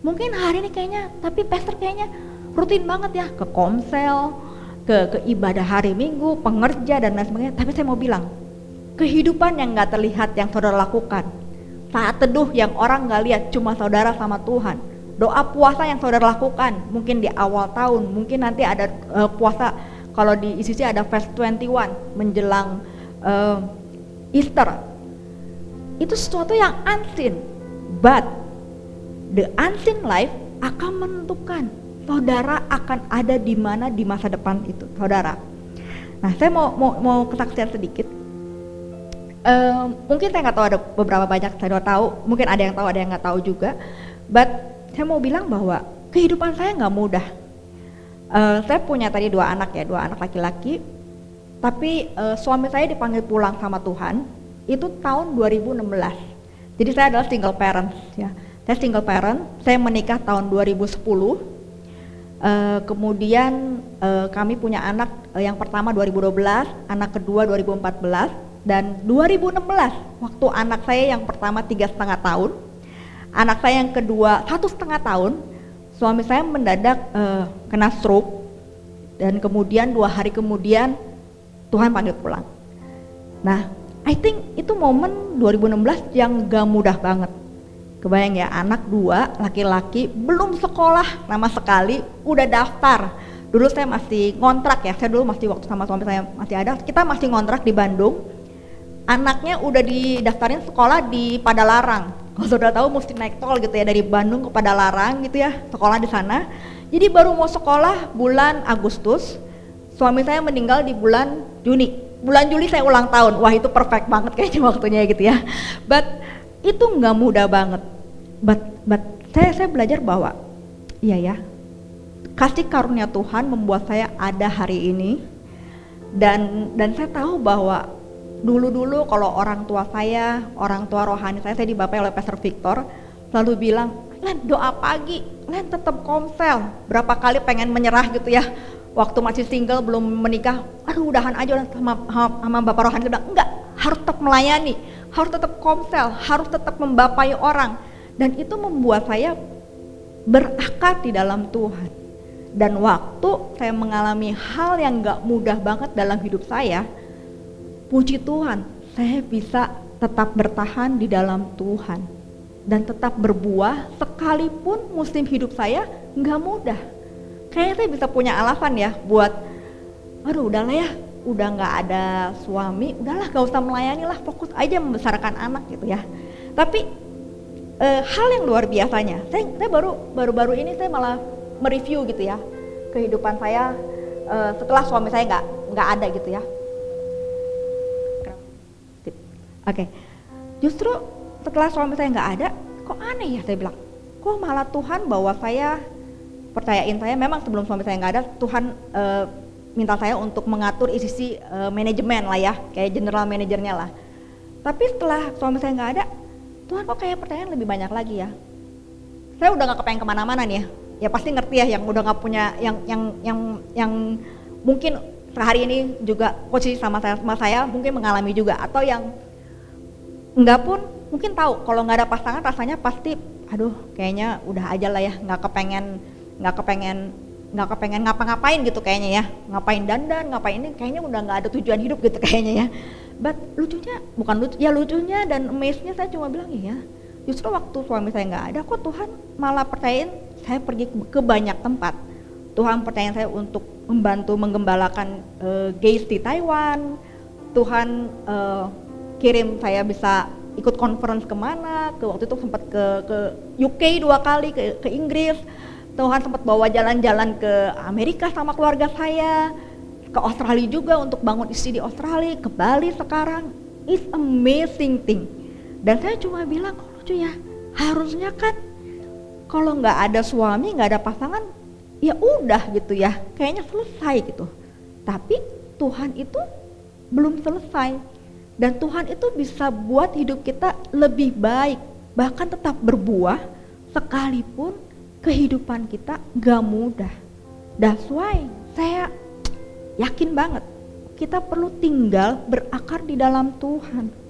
Mungkin hari ini kayaknya, tapi pastor kayaknya rutin banget ya, ke komsel, ke ibadah hari Minggu, pengerja dan lain sebagainya. Tapi saya mau bilang, kehidupan yang gak terlihat yang saudara lakukan, saat teduh yang orang gak lihat, cuma saudara sama Tuhan, doa puasa yang saudara lakukan, mungkin di awal tahun, mungkin nanti ada puasa, kalau di ICC ada Fast 21 menjelang Easter. Itu sesuatu yang unseen, but the unseen life akan menentukan saudara akan ada di mana di masa depan itu, saudara. Nah, saya mau kesaksian sedikit. Mungkin saya nggak tahu, ada beberapa banyak saya tahu, mungkin ada yang tahu, ada yang nggak tahu juga. But saya mau bilang bahwa kehidupan saya nggak mudah. Saya punya tadi 2 anak ya, 2 anak laki-laki. Tapi suami saya dipanggil pulang sama Tuhan itu tahun 2016. Jadi saya adalah single parent ya. Saya single parent, saya menikah tahun 2010. Kemudian kami punya anak yang pertama 2012, anak kedua 2014, dan 2016 waktu anak saya yang pertama 3,5 tahun, anak saya yang kedua 1,5 tahun, suami saya mendadak kena stroke, dan kemudian 2 hari kemudian Tuhan panggil pulang. Nah, I think itu momen 2016 yang gak mudah banget. Kebayang ya, anak 2 laki-laki, belum sekolah sama sekali, udah daftar. Dulu saya masih ngontrak ya, saya dulu masih waktu sama suami saya masih ada, kita masih ngontrak di Bandung. Anaknya udah didaftarin sekolah di Padalarang. Kalau saudara tahu mesti naik tol gitu ya, dari Bandung ke Padalarang gitu ya, sekolah di sana. Jadi baru mau sekolah bulan Agustus, suami saya meninggal di bulan Juni. Bulan Juli saya ulang tahun, wah itu perfect banget kayaknya waktunya gitu ya. But itu nggak mudah banget. But saya belajar bahwa iya ya, kasih karunia Tuhan membuat saya ada hari ini. Dan saya tahu bahwa dulu kalau orang tua saya, orang tua rohani saya dibapai oleh Pastor Victor, selalu bilang, Len doa pagi, Len tetap komsel. Berapa kali pengen menyerah gitu ya, waktu masih single belum menikah, aduh udahan aja sama Bapak rohani. Dia bilang enggak, harus tetap melayani, harus tetap komsel, harus tetap membapai orang. Dan itu membuat saya berakar di dalam Tuhan. Dan waktu saya mengalami hal yang gak mudah banget dalam hidup saya, puji Tuhan, saya bisa tetap bertahan di dalam Tuhan. dan tetap berbuah sekalipun musim hidup saya nggak mudah. Kayaknya saya bisa punya alasan ya buat, aduh udahlah ya, udah nggak ada suami, udahlah gak usah melayani lah, fokus aja membesarkan anak gitu ya. Tapi hal yang luar biasanya, saya baru ini saya malah mereview gitu ya kehidupan saya setelah suami saya nggak ada gitu ya. Oke, justru setelah suami saya nggak ada, kok aneh ya, saya bilang, kok malah Tuhan bawa saya, percayain saya, memang sebelum suami saya nggak ada, Tuhan minta saya untuk mengatur isi manajemen lah ya, kayak general manajernya lah. Tapi setelah suami saya nggak ada, Tuhan kok kayak pertanyaan lebih banyak lagi ya. Saya udah nggak kepengen kemana-mana nih ya pasti ngerti ya, yang udah nggak punya, yang mungkin sehari ini juga posisi sama saya mungkin mengalami juga, atau yang enggak pun mungkin tahu kalau nggak ada pasangan rasanya pasti, aduh kayaknya udah aja lah ya, nggak kepengen ngapa-ngapain gitu kayaknya ya, ngapain dandan, ngapain ini, kayaknya udah nggak ada tujuan hidup gitu kayaknya ya. But lucunya dan amaze-nya saya cuma bilang iya, justru waktu suami saya nggak ada kok Tuhan malah percayain saya pergi ke banyak tempat. Tuhan percayain saya untuk membantu menggembalakan gays di Taiwan. Tuhan kirim saya bisa ikut conference kemana, waktu itu sempat ke UK 2 kali, ke Inggris. Tuhan sempat bawa jalan-jalan ke Amerika sama keluarga saya, ke Australia juga untuk bangun istri di Australia, ke Bali sekarang. It's amazing thing. Dan saya cuma bilang, kok lucu ya, harusnya kan kalau nggak ada suami, nggak ada pasangan, ya udah gitu ya, kayaknya selesai gitu. Tapi Tuhan itu belum selesai, dan Tuhan itu bisa buat hidup kita lebih baik, bahkan tetap berbuah sekalipun kehidupan kita nggak mudah. That's why saya yakin banget kita perlu tinggal berakar di dalam Tuhan.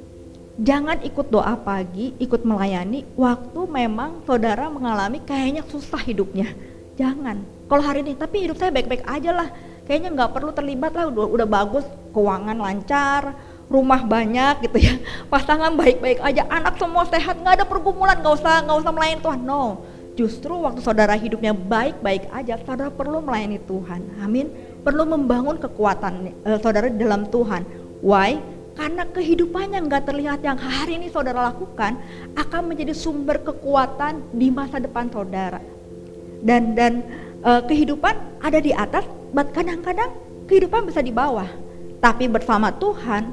Jangan ikut doa pagi, ikut melayani waktu memang saudara mengalami kayaknya susah hidupnya. Jangan. Kalau hari ini, tapi hidup saya baik-baik aja lah, kayaknya nggak perlu terlibat lah, udah bagus, keuangan lancar, rumah banyak gitu ya, pasangan baik-baik aja, anak semua sehat, nggak ada pergumulan, nggak usah melayani Tuhan. No, justru waktu saudara hidupnya baik-baik aja, saudara perlu melayani Tuhan. Amin. Perlu membangun kekuatan saudara di dalam Tuhan. Why? Karena kehidupannya nggak terlihat yang hari ini saudara lakukan akan menjadi sumber kekuatan di masa depan saudara. Dan kehidupan ada di atas, kadang-kadang kehidupan bisa di bawah. Tapi bersama Tuhan,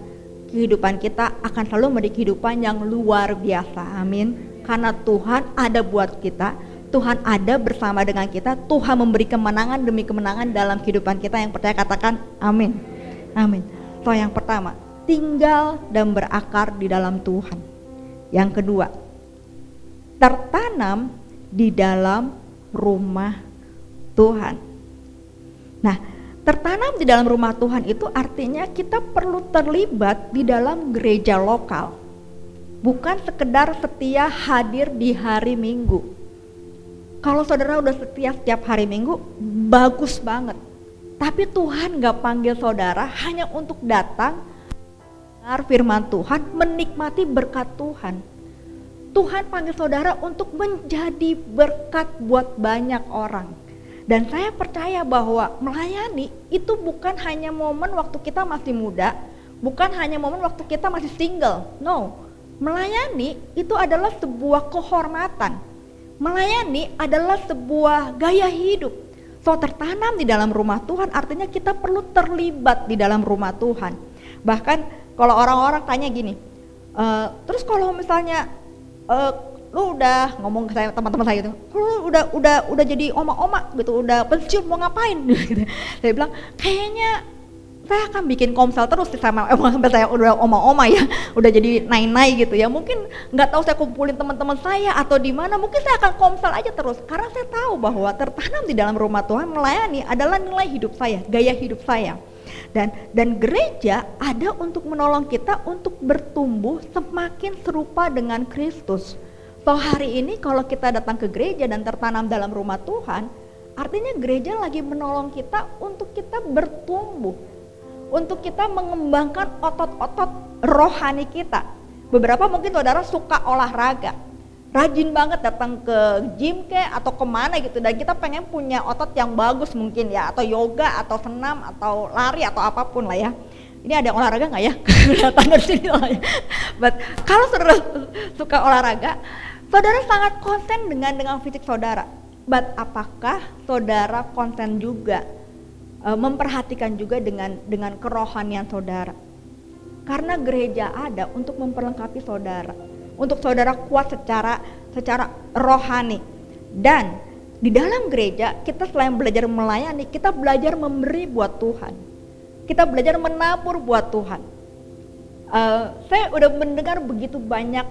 kehidupan kita akan selalu menjadi kehidupan yang luar biasa. Amin. Karena Tuhan ada buat kita. Tuhan ada bersama dengan kita, Tuhan memberi kemenangan demi kemenangan dalam kehidupan kita. Yang percaya katakan amin. Amin. So yang pertama, tinggal dan berakar di dalam Tuhan. Yang kedua, tertanam di dalam rumah Tuhan. Nah, tertanam di dalam rumah Tuhan itu artinya kita perlu terlibat di dalam gereja lokal. Bukan sekedar setia hadir di hari Minggu. Kalau saudara udah setia setiap hari Minggu, bagus banget. Tapi Tuhan gak panggil saudara hanya untuk datang, dengar firman Tuhan, menikmati berkat Tuhan. Tuhan panggil saudara untuk menjadi berkat buat banyak orang. Dan saya percaya bahwa melayani itu bukan hanya momen waktu kita masih muda, bukan hanya momen waktu kita masih single. No, melayani itu adalah sebuah kehormatan. Melayani adalah sebuah gaya hidup. So tertanam di dalam rumah Tuhan artinya kita perlu terlibat di dalam rumah Tuhan. Bahkan kalau orang-orang tanya gini, terus kalau misalnya lu udah ngomong ke saya, teman-teman saya gitu, lu udah jadi oma-oma gitu, udah pensiun mau ngapain? Gitu. Saya bilang kayaknya saya akan bikin komsel terus sama sampai saya udah oma-oma ya, udah jadi nai-nai gitu ya. Mungkin nggak tahu saya kumpulin teman-teman saya atau di mana, mungkin saya akan komsel aja terus. Karena saya tahu bahwa tertanam di dalam rumah Tuhan, melayani adalah nilai hidup saya, gaya hidup saya. Dan gereja ada untuk menolong kita untuk bertumbuh semakin serupa dengan Kristus. So hari ini kalau kita datang ke gereja dan tertanam dalam rumah Tuhan, artinya gereja lagi menolong kita untuk kita bertumbuh, untuk kita mengembangkan otot-otot rohani kita. Beberapa mungkin saudara suka olahraga, rajin banget datang ke gym atau kemana gitu, dan kita pengen punya otot yang bagus mungkin ya, atau yoga atau senam atau lari atau apapun lah ya. Ini ada yang olahraga nggak ya? Kelihatan dari sini lah ya. But kalau saudara suka olahraga, saudara sangat konsen dengan fisik saudara. But apakah saudara konsen juga memperhatikan juga dengan kerohanian saudara? Karena gereja ada untuk memperlengkapi saudara, untuk saudara kuat secara rohani. Dan di dalam gereja kita selain belajar melayani, kita belajar memberi buat Tuhan. Kita belajar menabur buat Tuhan. Saya udah mendengar begitu banyak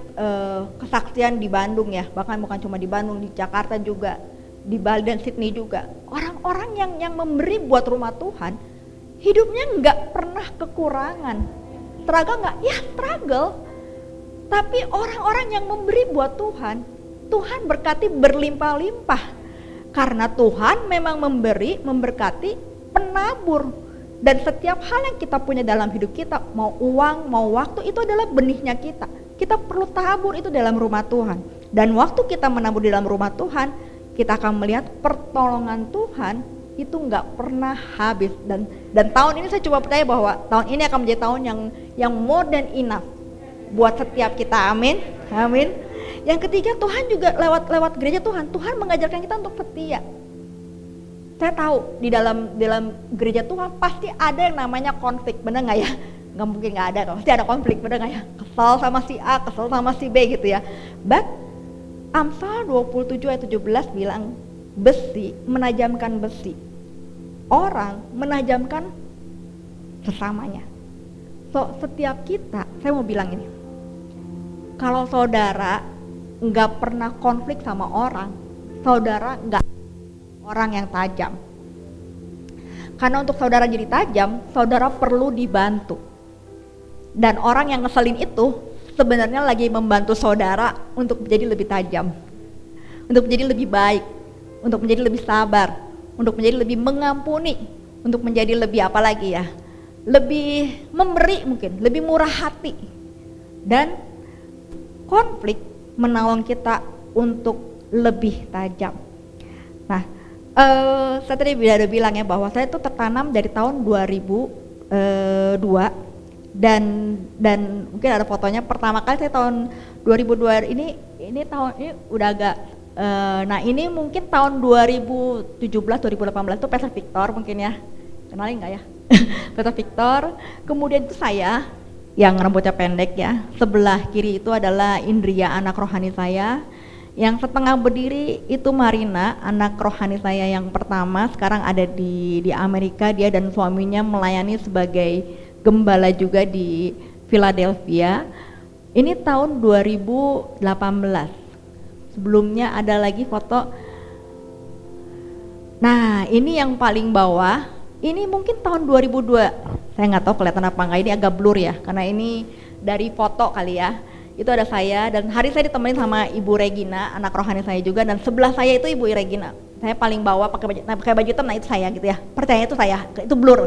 kesaksian di Bandung ya, bahkan bukan cuma di Bandung, di Jakarta juga, di Bali dan Sydney juga. Orang-orang yang memberi buat rumah Tuhan, hidupnya nggak pernah kekurangan. Struggle nggak? Ya struggle. Tapi orang-orang yang memberi buat Tuhan, Tuhan berkati berlimpah-limpah. Karena Tuhan memang memberi, memberkati, penabur. Dan setiap hal yang kita punya dalam hidup kita, mau uang, mau waktu, itu adalah benihnya kita. Kita perlu tabur itu dalam rumah Tuhan. Dan waktu kita menabur di dalam rumah Tuhan, kita akan melihat pertolongan Tuhan itu nggak pernah habis. Dan tahun ini saya coba percaya bahwa tahun ini akan menjadi tahun yang more than enough buat setiap kita. Amin, amin. Yang ketiga, Tuhan juga lewat gereja Tuhan mengajarkan kita untuk setia. Saya tahu di dalam gereja Tuhan pasti ada yang namanya konflik, bener nggak ya? Nggak mungkin nggak ada, pasti ada konflik, bener nggak ya? Kesal sama si A, kesal sama si B gitu ya. But Amsal 27 ayat 17 bilang, besi menajamkan besi, orang menajamkan sesamanya. So setiap kita, saya mau bilang ini, kalau saudara nggak pernah konflik sama orang, saudara nggak orang yang tajam. Karena untuk saudara jadi tajam, saudara perlu dibantu. Dan orang yang ngeselin itu sebenarnya lagi membantu saudara untuk menjadi lebih tajam, untuk menjadi lebih baik, untuk menjadi lebih sabar, untuk menjadi lebih mengampuni, untuk menjadi lebih apa lagi ya, lebih memberi mungkin, lebih murah hati. Dan konflik menolong kita untuk lebih tajam. Nah, saya tadi udah bilang ya bahwa saya itu tertanam dari tahun 2002 dan mungkin ada fotonya pertama kali saya tahun 2002 ini tahun ini udah agak nah ini mungkin tahun 2017 2018 itu Petra Victor mungkin ya, kenalin nggak ya? Petra Victor. Kemudian itu saya yang rambutnya pendek ya, sebelah kiri itu adalah Indria, anak rohani saya. Yang setengah berdiri itu Marina, anak rohani saya yang pertama, sekarang ada di Amerika. Dia dan suaminya melayani sebagai gembala juga di Philadelphia. Ini tahun 2018. Sebelumnya ada lagi foto. Nah, ini yang paling bawah, ini mungkin tahun 2002. Saya nggak tahu kelihatan apa enggak, ini agak blur ya, karena ini dari foto kali ya. Itu ada saya, dan hari saya ditemenin sama Ibu Regina, anak rohani saya juga, dan sebelah saya itu Ibu Regina. Saya paling bawah pakai baju hitam, nah itu saya gitu ya. Percaya itu saya, itu blur.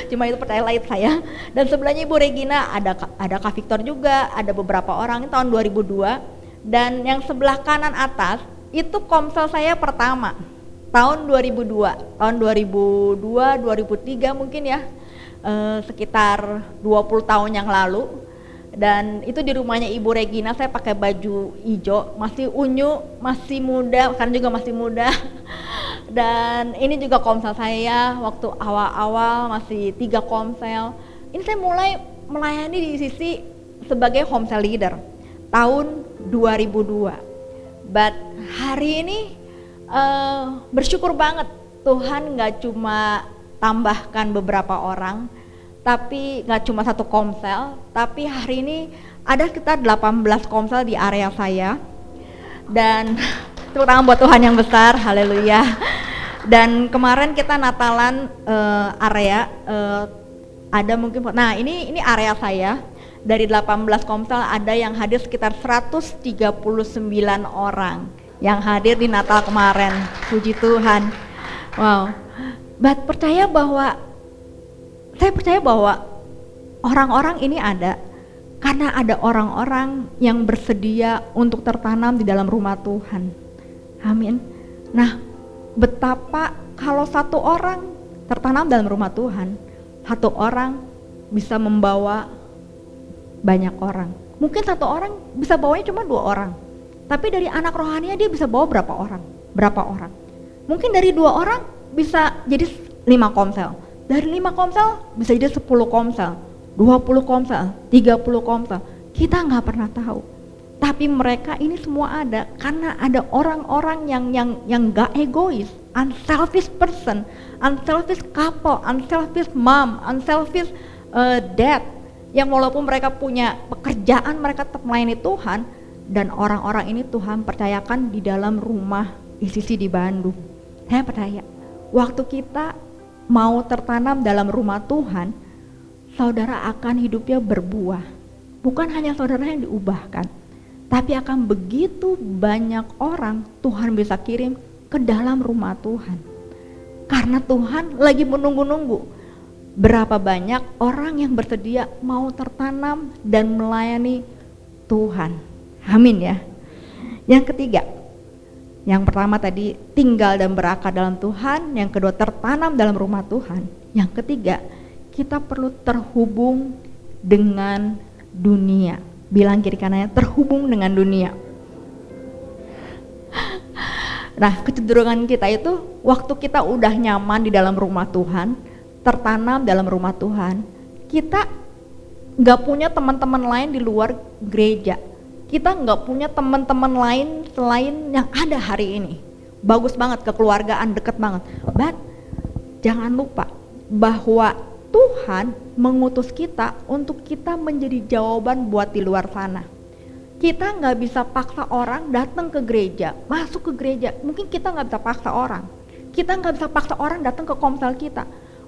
Cuma itu percayalah itu saya. Dan sebelahnya Ibu Regina, ada Kak Victor juga, ada beberapa orang. Ini tahun 2002. Dan yang sebelah kanan atas itu komsel saya pertama, tahun 2002. Tahun 2002, 2003 mungkin ya, sekitar 20 tahun yang lalu. Dan itu di rumahnya Ibu Regina, saya pakai baju hijau, masih unyu, masih muda, kan juga masih muda. Dan ini juga komsel saya waktu awal-awal masih 3 komsel. Ini saya mulai melayani di sisi sebagai homesel leader tahun 2002. But hari ini bersyukur banget Tuhan gak cuma tambahkan beberapa orang, tapi gak cuma 1 komsel, tapi hari ini ada sekitar 18 komsel di area saya. Dan tepuk tangan buat Tuhan yang besar, haleluya. Dan kemarin kita Natalan area, ada mungkin, nah ini area saya, dari 18 komsel ada yang hadir sekitar 139 orang yang hadir di Natal kemarin, puji Tuhan. Wow, but saya percaya bahwa orang-orang ini ada Karena ada orang-orang yang bersedia untuk tertanam di dalam rumah Tuhan. Amin. Nah, betapa kalau satu orang tertanam dalam rumah Tuhan, satu orang bisa membawa banyak orang. Mungkin satu orang bisa bawanya cuma 2 orang, tapi dari anak rohaninya dia bisa bawa berapa orang? Mungkin dari 2 orang bisa jadi 5 komsel, dari 5 komsel bisa jadi 10 komsel, 20 komsel, 30 komsel. Kita nggak pernah tahu. Tapi mereka ini semua ada karena ada orang-orang yang gak egois, unselfish person, unselfish couple, unselfish mom, unselfish dad, yang walaupun mereka punya pekerjaan mereka tetap melayani Tuhan, dan orang-orang ini Tuhan percayakan di dalam rumah ICC di Bandung. Saya percaya waktu kita mau tertanam dalam rumah Tuhan, saudara akan hidupnya berbuah. Bukan hanya saudara yang diubahkan, tapi akan begitu banyak orang Tuhan bisa kirim ke dalam rumah Tuhan. Karena Tuhan lagi menunggu-nunggu berapa banyak orang yang bersedia mau tertanam dan melayani Tuhan. Amin ya. Yang ketiga, yang pertama tadi tinggal dan berakar dalam Tuhan, yang kedua tertanam dalam rumah Tuhan, yang ketiga kita perlu terhubung dengan dunia. Bilang kiri kanannya, terhubung dengan dunia. Nah, kecenderungan kita itu waktu kita udah nyaman di dalam rumah Tuhan, tertanam dalam rumah Tuhan, kita nggak punya teman-teman lain di luar gereja. Kita nggak punya teman-teman lain selain yang ada hari ini. Bagus banget, kekeluargaan deket banget. But jangan lupa bahwa Tuhan mengutus kita untuk kita menjadi jawaban buat di luar sana. Kita nggak bisa paksa orang datang ke gereja, masuk ke gereja. Mungkin kita nggak bisa paksa orang. Kita nggak bisa paksa orang datang ke komsel kita.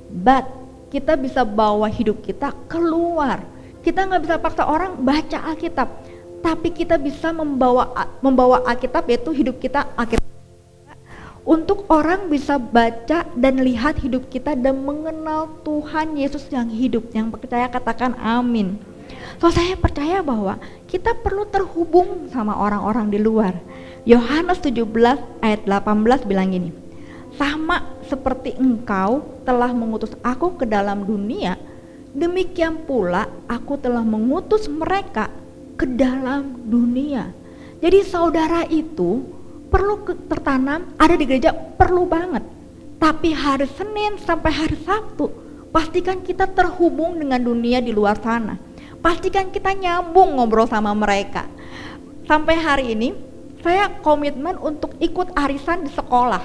But kita bisa bawa hidup kita keluar. Kita nggak bisa paksa orang baca Alkitab. Tapi kita bisa membawa Alkitab, yaitu hidup kita Alkitab, untuk orang bisa baca dan lihat hidup kita dan mengenal Tuhan Yesus yang hidup. Yang percaya katakan amin. So saya percaya bahwa kita perlu terhubung sama orang-orang di luar. Yohanes 17 ayat 18 bilang gini, sama seperti engkau telah mengutus aku ke dalam dunia, demikian pula aku telah mengutus mereka ke dalam dunia. Jadi saudara itu perlu tertanam, ada di gereja perlu banget. Tapi hari Senin sampai hari Sabtu, pastikan kita terhubung dengan dunia di luar sana. Pastikan kita nyambung ngobrol sama mereka. Sampai hari ini, saya komitmen untuk ikut arisan di sekolah.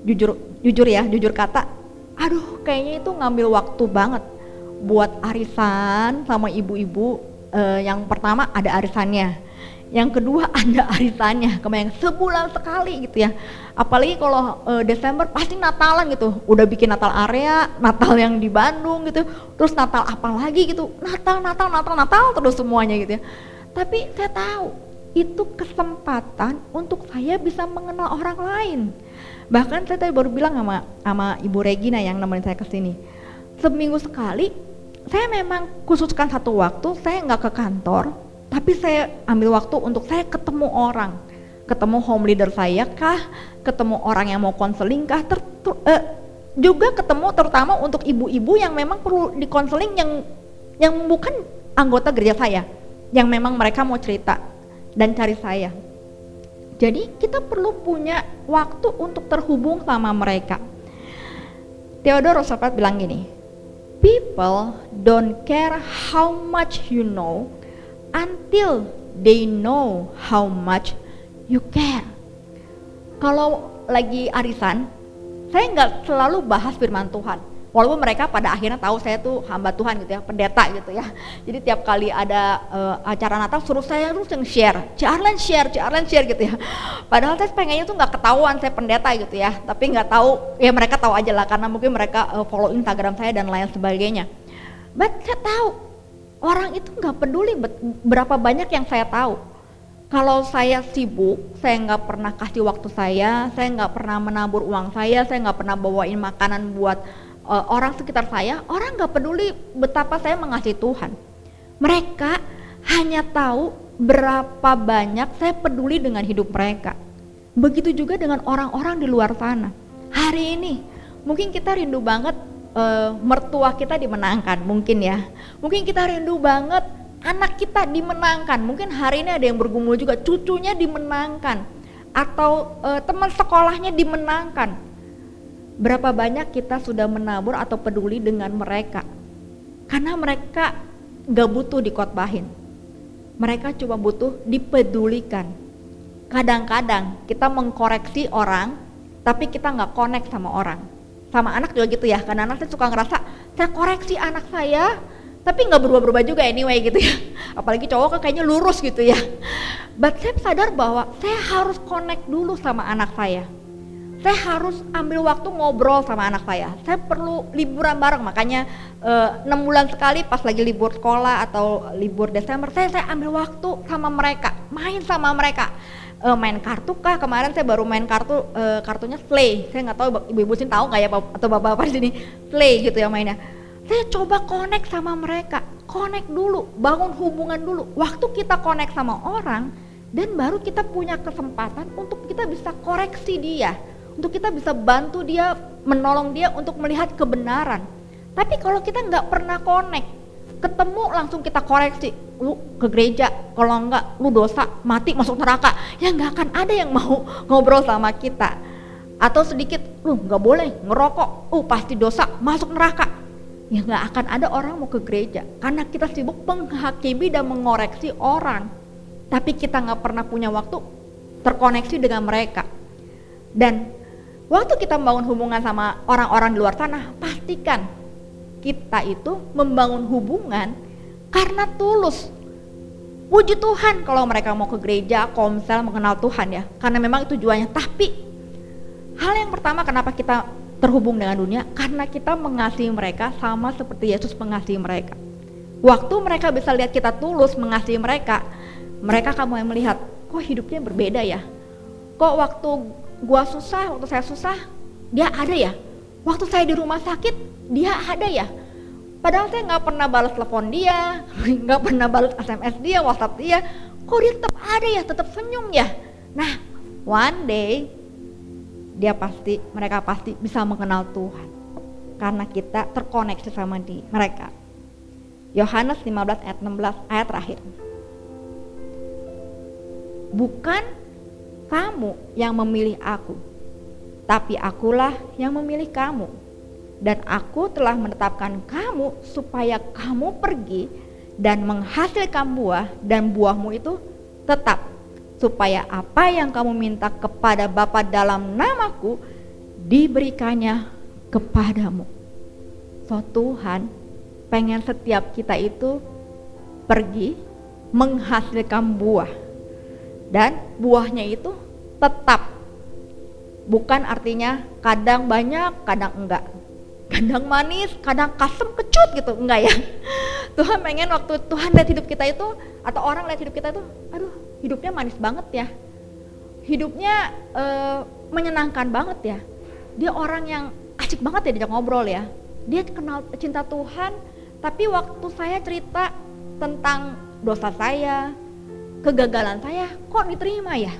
Jujur kata, aduh kayaknya itu ngambil waktu banget buat arisan sama ibu-ibu. Yang pertama ada arisannya, yang kedua ada arisannya, kemarin sebulan sekali gitu ya. Apalagi kalau Desember pasti Natalan gitu, udah bikin Natal area, Natal yang di Bandung gitu, terus Natal apa lagi gitu, Natal terus semuanya gitu ya. Tapi saya tahu itu kesempatan untuk saya bisa mengenal orang lain. Bahkan saya tadi baru bilang sama Ibu Regina yang nemenin saya kesini, seminggu sekali saya memang khususkan satu waktu, saya nggak ke kantor, tapi saya ambil waktu untuk saya ketemu orang, ketemu home leader saya kah, ketemu orang yang mau konseling kah, juga ketemu terutama untuk ibu-ibu yang memang perlu dikonseling, yang bukan anggota gereja saya, yang memang mereka mau cerita dan cari saya. Jadi kita perlu punya waktu untuk terhubung sama mereka. Theodore Roosevelt bilang gini, people don't care how much you know until they know how much you care. Kalau lagi arisan, saya nggak selalu bahas firman Tuhan. Walaupun mereka pada akhirnya tahu saya tuh hamba Tuhan gitu ya, pendeta gitu ya. Jadi tiap kali ada acara Natal suruh saya terus yang share gitu ya. Padahal saya pengennya tuh nggak ketahuan saya pendeta gitu ya. Tapi nggak tahu, ya mereka tahu aja lah karena mungkin mereka follow Instagram saya dan lain sebagainya. But saya tahu orang itu nggak peduli berapa banyak yang saya tahu. Kalau saya sibuk, saya nggak pernah kasih waktu saya nggak pernah menabur uang saya nggak pernah bawain makanan buat orang sekitar saya, orang nggak peduli betapa saya mengasihi Tuhan. Mereka hanya tahu berapa banyak saya peduli dengan hidup mereka. Begitu juga dengan orang-orang di luar sana. Hari ini mungkin kita rindu banget mertua kita dimenangkan, mungkin ya. Mungkin kita rindu banget anak kita dimenangkan. Mungkin hari ini ada yang bergumul juga cucunya dimenangkan atau teman sekolahnya dimenangkan. Berapa banyak kita sudah menabur atau peduli dengan mereka? Karena mereka gak butuh dikotbahin. Mereka cuma butuh dipedulikan. Kadang-kadang kita mengkoreksi orang, tapi kita gak connect sama orang. Sama anak juga gitu ya, karena anak saya suka ngerasa saya koreksi anak saya, tapi nggak berubah-berubah juga anyway gitu ya. Apalagi cowok kan kayaknya lurus gitu ya. But saya sadar bahwa saya harus connect dulu sama anak saya. Saya harus ambil waktu ngobrol sama anak saya. Saya perlu liburan bareng, makanya 6 bulan sekali pas lagi libur sekolah atau libur Desember, saya ambil waktu sama mereka, main sama mereka. Main kartu kah, kemarin saya baru main kartunya Play. Saya nggak tahu ibu-ibu sini tahu nggak ya atau bapak-bapak di sini, Play gitu ya mainnya. Saya coba connect sama mereka, connect dulu, bangun hubungan dulu. Waktu kita connect sama orang, dan baru kita punya kesempatan untuk kita bisa koreksi dia, untuk kita bisa bantu dia, menolong dia untuk melihat kebenaran. Tapi kalau kita nggak pernah connect, ketemu langsung kita koreksi, lu ke gereja, kalau enggak lu dosa, mati masuk neraka, ya nggak akan ada yang mau ngobrol sama kita. Atau sedikit, lu nggak boleh ngerokok, pasti dosa, masuk neraka, ya nggak akan ada orang mau ke gereja, karena kita sibuk menghakimi dan mengoreksi orang, tapi kita nggak pernah punya waktu terkoneksi dengan mereka. Dan waktu kita membangun hubungan sama orang-orang di luar sana, pastikan kita itu membangun hubungan karena tulus. Puji Tuhan kalau mereka mau ke gereja, komsel, mengenal Tuhan ya, karena memang itu tujuannya. Tapi hal yang pertama kenapa kita terhubung dengan dunia, karena kita mengasihi mereka sama seperti Yesus mengasihi mereka. Waktu mereka bisa lihat kita tulus mengasihi mereka, mereka akan mulai melihat, kok hidupnya berbeda ya, kok waktu gua susah, waktu saya susah, dia ada ya, waktu saya di rumah sakit, dia ada ya. Padahal saya nggak pernah balas telepon dia, nggak pernah balas SMS dia, WhatsApp dia, kok dia tetap ada ya, tetap senyum ya. Nah, one day mereka pasti bisa mengenal Tuhan karena kita terkoneksi sama mereka. Yohanes 15 ayat 16 ayat terakhir. Bukan kamu yang memilih aku, tapi akulah yang memilih kamu. Dan aku telah menetapkan kamu supaya kamu pergi dan menghasilkan buah, dan buahmu itu tetap, supaya apa yang kamu minta kepada Bapa dalam namaku diberikannya kepadamu. So Tuhan pengen setiap kita itu pergi menghasilkan buah, dan buahnya itu tetap. Bukan artinya kadang banyak, kadang enggak, kadang manis, kadang kasem, kecut gitu, enggak ya. Tuhan pengen waktu Tuhan lihat hidup kita itu, atau orang lihat hidup kita itu, aduh hidupnya manis banget ya, hidupnya menyenangkan banget ya, dia orang yang asik banget ya diajak ngobrol ya, dia kenal cinta Tuhan. Tapi waktu saya cerita tentang dosa saya, kegagalan saya, kok diterima ya.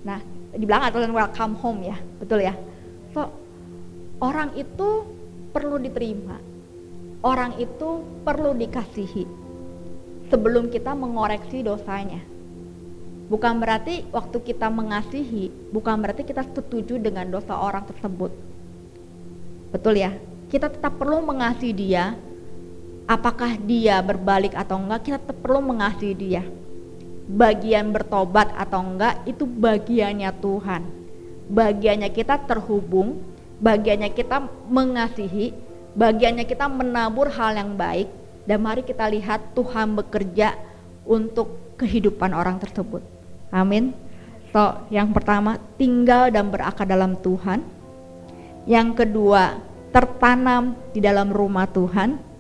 Nah, dibilang atau welcome home ya, betul ya. So, orang itu perlu diterima, orang itu perlu dikasihi sebelum kita mengoreksi dosanya. Bukan berarti waktu kita mengasihi, bukan berarti kita setuju dengan dosa orang tersebut. Betul ya? Kita tetap perlu mengasihi dia. Apakah dia berbalik atau enggak, kita tetap perlu mengasihi dia. Bagian bertobat atau enggak, itu bagiannya Tuhan. Bagiannya kita terhubung, bagiannya kita mengasihi, bagiannya kita menabur hal yang baik. Dan mari kita lihat Tuhan bekerja untuk kehidupan orang tersebut. Amin. So, yang pertama, tinggal dan berakar dalam Tuhan. Yang kedua, tertanam di dalam rumah Tuhan.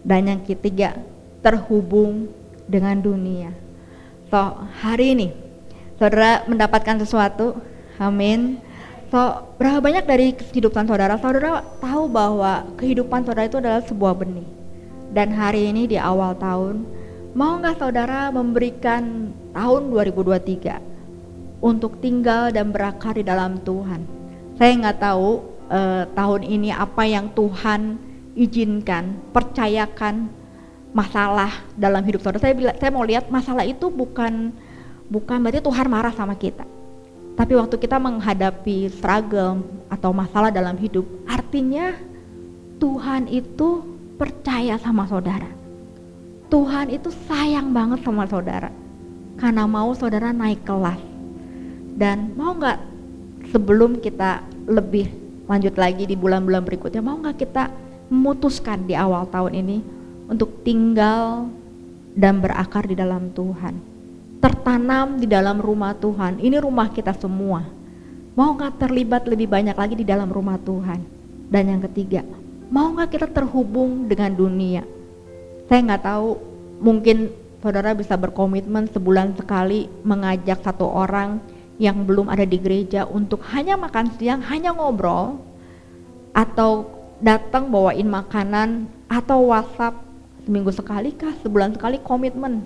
Dan yang ketiga, terhubung dengan dunia. So, hari ini saudara mendapatkan sesuatu. Amin. So, berapa banyak dari kehidupan saudara tahu bahwa kehidupan saudara itu adalah sebuah benih. Dan hari ini di awal tahun, Mau nggak saudara memberikan tahun 2023 untuk tinggal dan berakar di dalam Tuhan? Saya nggak tahu tahun ini apa yang Tuhan izinkan, percayakan masalah dalam hidup saudara. Saya mau lihat masalah itu bukan berarti Tuhan marah sama kita. Tapi waktu kita menghadapi struggle atau masalah dalam hidup, artinya Tuhan itu percaya sama saudara. Tuhan itu sayang banget sama saudara karena mau saudara naik kelas. Dan mau nggak sebelum kita lebih lanjut lagi di bulan-bulan berikutnya, mau nggak kita memutuskan di awal tahun ini untuk tinggal dan berakar di dalam Tuhan, tertanam di dalam rumah Tuhan. Ini rumah kita semua. Mau nggak terlibat lebih banyak lagi di dalam rumah Tuhan? Dan yang ketiga, mau nggak kita terhubung dengan dunia? Saya nggak tahu, mungkin saudara bisa berkomitmen sebulan sekali mengajak satu orang yang belum ada di gereja untuk hanya makan siang, hanya ngobrol, atau datang bawain makanan, atau WhatsApp seminggu sekali kah, sebulan sekali, komitmen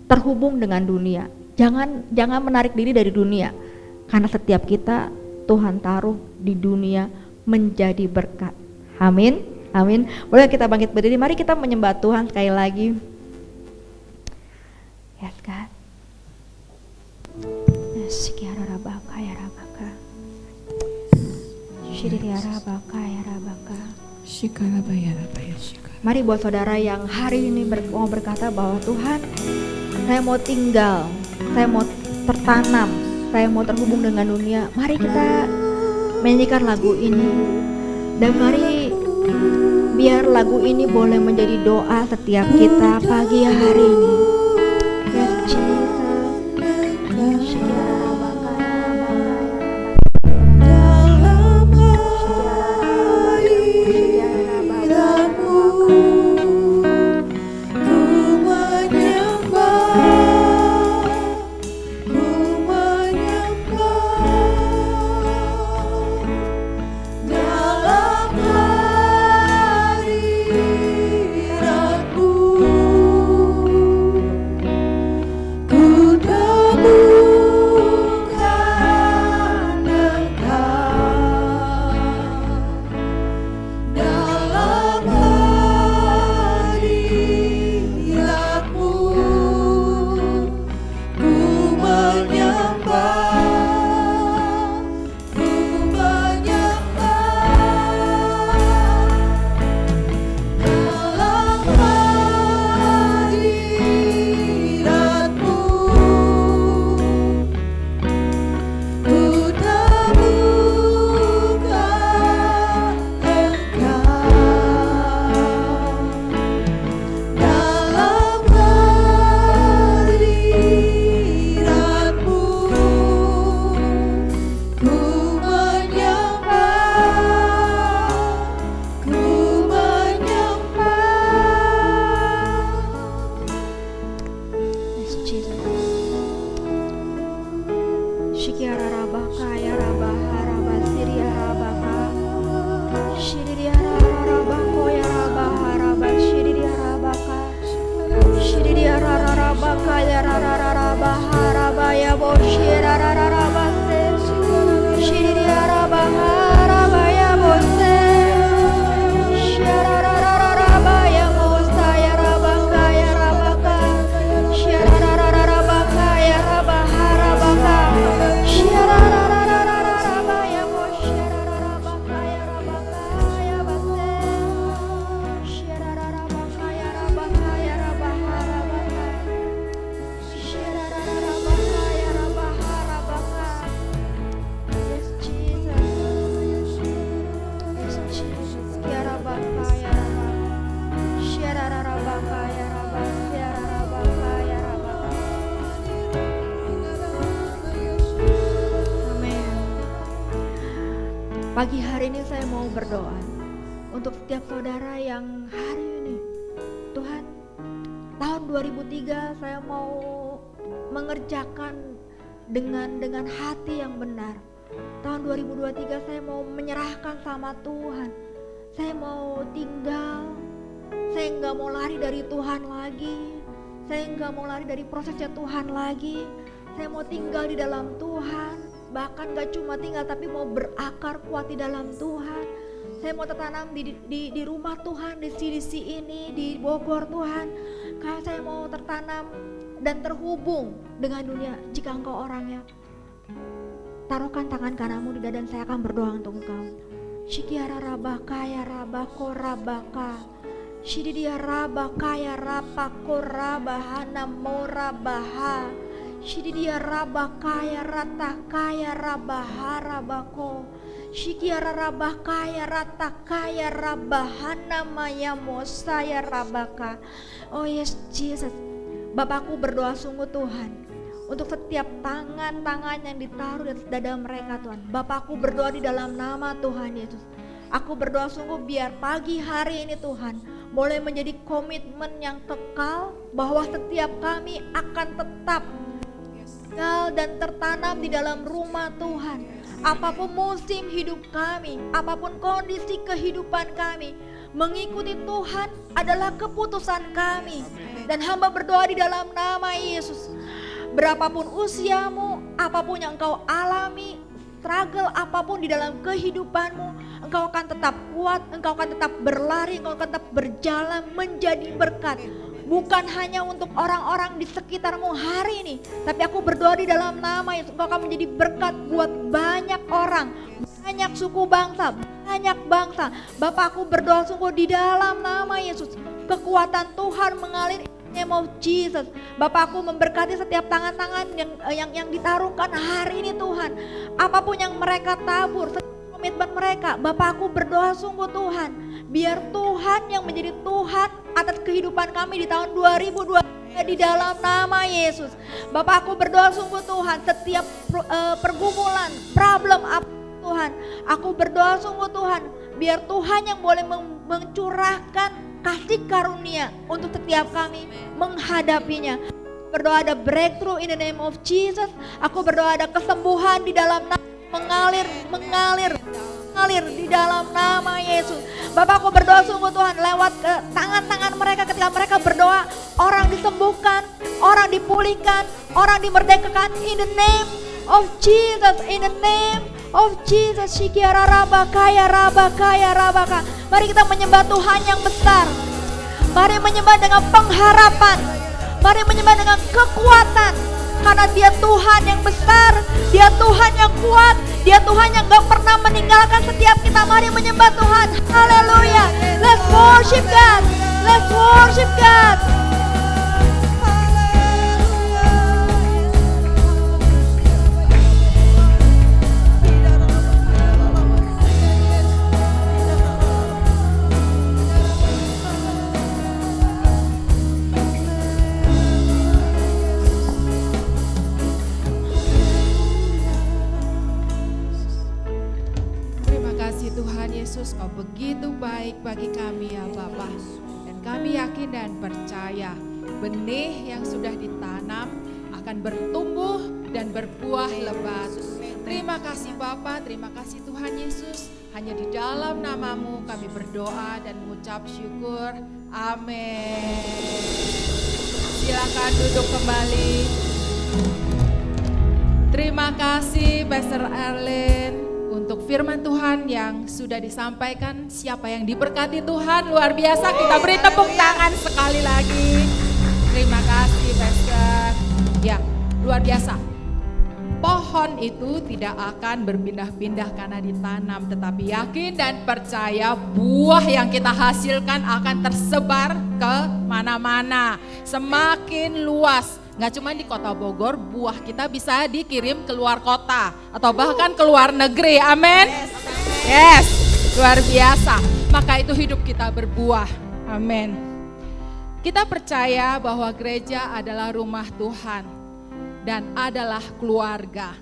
terhubung dengan dunia. Jangan menarik diri dari dunia, karena setiap kita Tuhan taruh di dunia menjadi berkat. Amin. Amin. Boleh kita bangkit berdiri, mari kita menyembah Tuhan sekali lagi. Yes God. Sekiara rabaka ya rabaka. Shiriri rabaka ya rabaka. Shikaraba ya raba ya shikara. Mari buat saudara yang hari ini mau berkata bahwa Tuhan, saya mau tinggal, saya mau tertanam, saya mau terhubung dengan dunia. Mari kita menyanyikan lagu ini. Dan mari biar lagu ini boleh menjadi doa setiap kita pagi hari ini. Yes, Jesus. Pagi hari ini saya mau berdoa untuk setiap saudara yang hari ini, Tuhan, tahun 2003 saya mau mengerjakan dengan hati yang benar. Tahun 2023 saya mau menyerahkan sama Tuhan. Saya mau tinggal, saya nggak mau lari dari Tuhan lagi. Saya nggak mau lari dari prosesnya Tuhan lagi. Saya mau tinggal di dalam Tuhan. Bahkan gak cuma tinggal tapi mau berakar kuat di dalam Tuhan. Saya mau tertanam di rumah Tuhan, di CDC ini, di Bogor Tuhan. Karena saya mau tertanam dan terhubung dengan dunia. Jika engkau orangnya, taruhkan tangan kananmu di dada dan saya akan berdoa untuk engkau. Shikiara rabaka ya rabako rabaka. Shididia rabaka ya rapako rabahana mora baha. Shididia rabaka ya rataka ya rabaha rabako. Shikiara rabaka ya rataka ya rabahana maya mosa ya rabaka. Oh yes Jesus. Bapakku berdoa sungguh Tuhan untuk setiap tangan-tangan yang ditaruh di atas dada mereka Tuhan. Bapakku berdoa di dalam nama Tuhan Yesus. Aku berdoa sungguh biar pagi hari ini Tuhan boleh menjadi komitmen yang kekal bahwa setiap kami akan tetap tinggal dan tertanam di dalam rumah Tuhan. Apapun musim hidup kami, apapun kondisi kehidupan kami, mengikuti Tuhan adalah keputusan kami. Dan hamba berdoa di dalam nama Yesus. Berapapun usiamu, apapun yang engkau alami, struggle apapun di dalam kehidupanmu, engkau akan tetap kuat, engkau akan tetap berlari, engkau akan tetap berjalan menjadi berkat. Bukan hanya untuk orang-orang di sekitarmu hari ini, tapi aku berdoa di dalam nama Yesus, engkau akan menjadi berkat buat banyak orang, banyak suku bangsa, banyak bangsa. Bapak, aku berdoa sungguh di dalam nama Yesus, kekuatan Tuhan mengalir. Name of Jesus. Bapak, aku memberkati setiap tangan-tangan yang ditaruhkan hari ini Tuhan. Apapun yang mereka tabur, komitmen mereka, Bapak, aku berdoa sungguh Tuhan, biar Tuhan yang menjadi Tuhan atas kehidupan kami di tahun 2020 di dalam nama Yesus. Bapak, aku berdoa sungguh Tuhan, setiap pergumulan, problem apa Tuhan, aku berdoa sungguh Tuhan, biar Tuhan yang boleh mencurahkan kasih karunia untuk setiap kami menghadapinya. Berdoa ada breakthrough in the name of Jesus. Aku berdoa ada kesembuhan di dalam nama, mengalir di dalam nama Yesus. Bapak, aku berdoa sungguh Tuhan, lewat ke tangan-tangan mereka ketika mereka berdoa, orang disembuhkan, orang dipulihkan, orang dimerdekakan in the name of Jesus, in the name of Jesus. Shikiara rabaka ya rabaka ya rabaka. Mari kita menyembah Tuhan yang besar. Mari menyembah dengan pengharapan. Mari menyembah dengan kekuatan. Karena dia Tuhan yang besar, dia Tuhan yang kuat, dia Tuhan yang gak pernah meninggalkan setiap kita. Mari menyembah Tuhan. Haleluya. Let's worship God. Let's worship God. Yesus, Kau begitu baik bagi kami ya Bapa. Dan kami yakin dan percaya benih yang sudah ditanam akan bertumbuh dan berbuah lebat. Terima kasih Bapa, terima kasih Tuhan Yesus. Hanya di dalam nama-Mu kami berdoa dan mengucap syukur. Amin. Silakan duduk kembali. Terima kasih Pastor Erlin untuk firman Tuhan yang sudah disampaikan. Siapa yang diberkati Tuhan luar biasa, kita beri tepuk tangan sekali lagi. Terima kasih Pastor. Ya, luar biasa. Pohon itu tidak akan berpindah-pindah karena ditanam, tetapi yakin dan percaya buah yang kita hasilkan akan tersebar ke mana-mana, semakin luas. Nggak cuma di kota Bogor, buah kita bisa dikirim ke luar kota atau bahkan ke luar negeri. Amin. Yes, luar biasa. Maka itu hidup kita berbuah. Amin. Kita percaya bahwa gereja adalah rumah Tuhan dan adalah keluarga.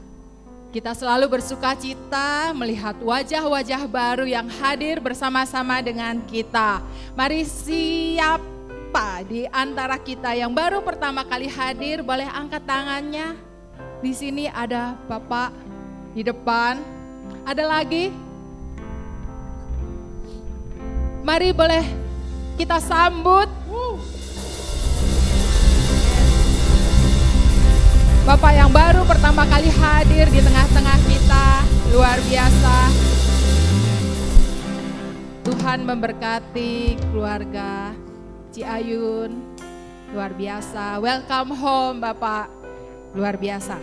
Kita selalu bersuka cita melihat wajah-wajah baru yang hadir bersama-sama dengan kita. Mari siapa di antara kita yang baru pertama kali hadir boleh angkat tangannya. Di sini ada Bapak di depan. Ada lagi? Mari boleh kita sambut. pertama kali hadir di tengah-tengah kita, luar biasa. Tuhan memberkati keluarga Ciayun, luar biasa. Welcome home Bapak, luar biasa.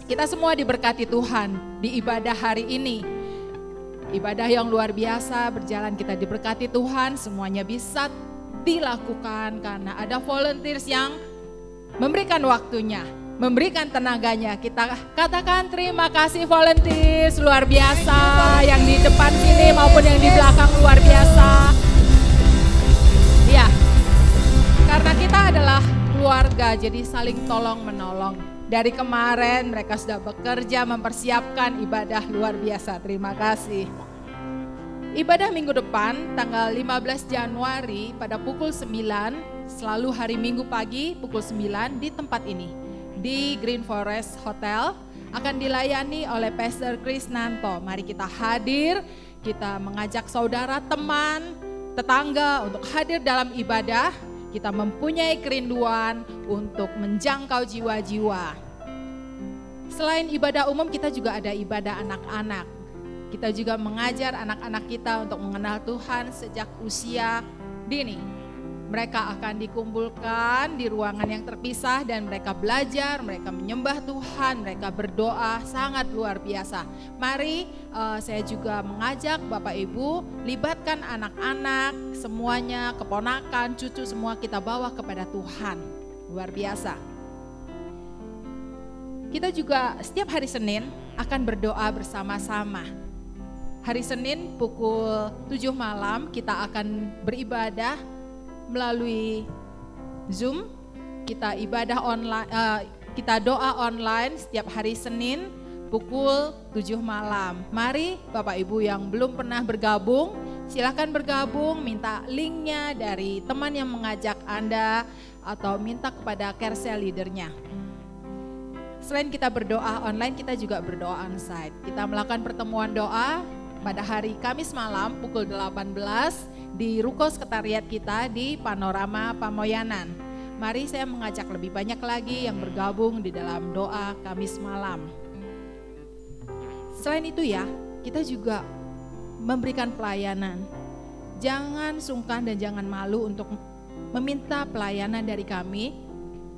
Kita semua diberkati Tuhan di ibadah hari ini. Ibadah yang luar biasa berjalan, kita diberkati Tuhan, semuanya bisa dilakukan karena ada volunteers yang memberikan waktunya, memberikan tenaganya. Kita katakan terima kasih volunteers, luar biasa. Yang di depan sini maupun yang di belakang luar biasa. Ya, karena kita adalah keluarga, jadi saling tolong menolong. Dari kemarin mereka sudah bekerja mempersiapkan ibadah luar biasa. Terima kasih. Ibadah minggu depan tanggal 15 Januari pada pukul 9, selalu hari Minggu pagi pukul 9 di tempat ini. Di Green Forest Hotel akan dilayani oleh Pastor Krisnanto. Mari kita hadir, kita mengajak saudara, teman, tetangga untuk hadir dalam ibadah. Kita mempunyai kerinduan untuk menjangkau jiwa-jiwa. Selain ibadah umum, kita juga ada ibadah anak-anak. Kita juga mengajar anak-anak kita untuk mengenal Tuhan sejak usia dini. Mereka akan dikumpulkan di ruangan yang terpisah dan mereka belajar, mereka menyembah Tuhan, mereka berdoa, sangat luar biasa. Mari saya juga mengajak Bapak Ibu, libatkan anak-anak, semuanya, keponakan, cucu, semua kita bawa kepada Tuhan. Luar biasa. Kita juga setiap hari Senin akan berdoa bersama-sama. Hari Senin pukul 7 malam kita akan beribadah melalui Zoom. Kita ibadah online, kita doa online setiap hari Senin pukul 7 malam. Mari Bapak Ibu yang belum pernah bergabung, silakan bergabung, minta linknya dari teman yang mengajak Anda atau minta kepada Carousel leadernya. Selain kita berdoa online, kita juga berdoa onsite. Kita melakukan pertemuan doa pada hari Kamis malam pukul 18 di Ruko Sekretariat kita di Panorama Pamoyanan. Mari saya mengajak lebih banyak lagi yang bergabung di dalam doa Kamis malam. Selain itu ya, kita juga memberikan pelayanan. Jangan sungkan dan jangan malu untuk meminta pelayanan dari kami,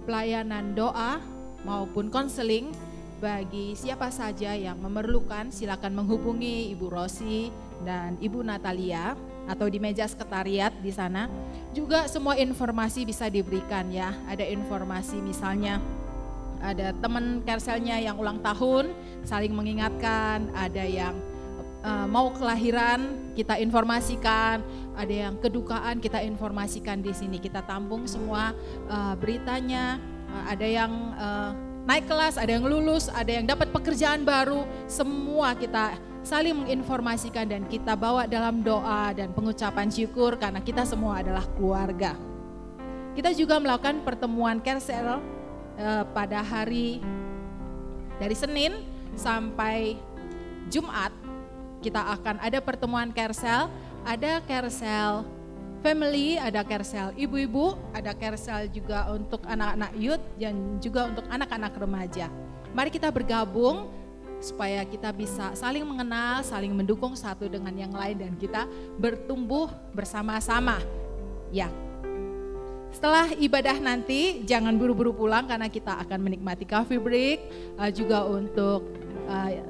pelayanan doa maupun konseling. Bagi siapa saja yang memerlukan, silakan menghubungi Ibu Rosi dan Ibu Natalia atau di meja sekretariat di sana. Juga semua informasi bisa diberikan ya. Ada informasi misalnya ada teman Carselnya yang ulang tahun, saling mengingatkan, ada yang mau kelahiran, kita informasikan, ada yang kedukaan, kita informasikan di sini. Kita tampung semua beritanya, ada yang naik kelas, ada yang lulus, ada yang dapat pekerjaan baru, semua kita saling menginformasikan dan kita bawa dalam doa dan pengucapan syukur karena kita semua adalah keluarga. Kita juga melakukan pertemuan Carousel pada hari dari Senin sampai Jumat. Kita akan ada pertemuan Carousel, ada Carousel family, ada Carousel ibu-ibu, ada Carousel juga untuk anak-anak youth dan juga untuk anak-anak remaja. Mari kita bergabung supaya kita bisa saling mengenal, saling mendukung satu dengan yang lain dan kita bertumbuh bersama-sama. Ya. Setelah ibadah nanti jangan buru-buru pulang karena kita akan menikmati coffee break. Juga untuk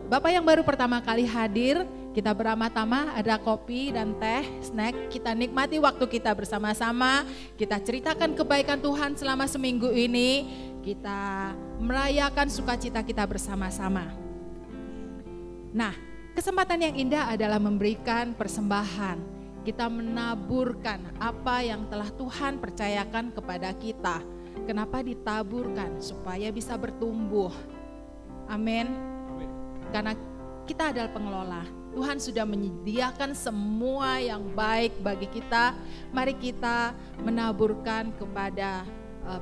Bapak yang baru pertama kali hadir, kita beramah-tamah, ada kopi dan teh, snack, kita nikmati waktu kita bersama-sama, kita ceritakan kebaikan Tuhan selama seminggu ini, kita merayakan sukacita kita bersama-sama. Nah, kesempatan yang indah adalah memberikan persembahan, kita menaburkan apa yang telah Tuhan percayakan kepada kita. Kenapa ditaburkan? Supaya bisa bertumbuh. Amin. Karena kita adalah pengelola. Tuhan sudah menyediakan semua yang baik bagi kita. Mari kita menaburkan kepada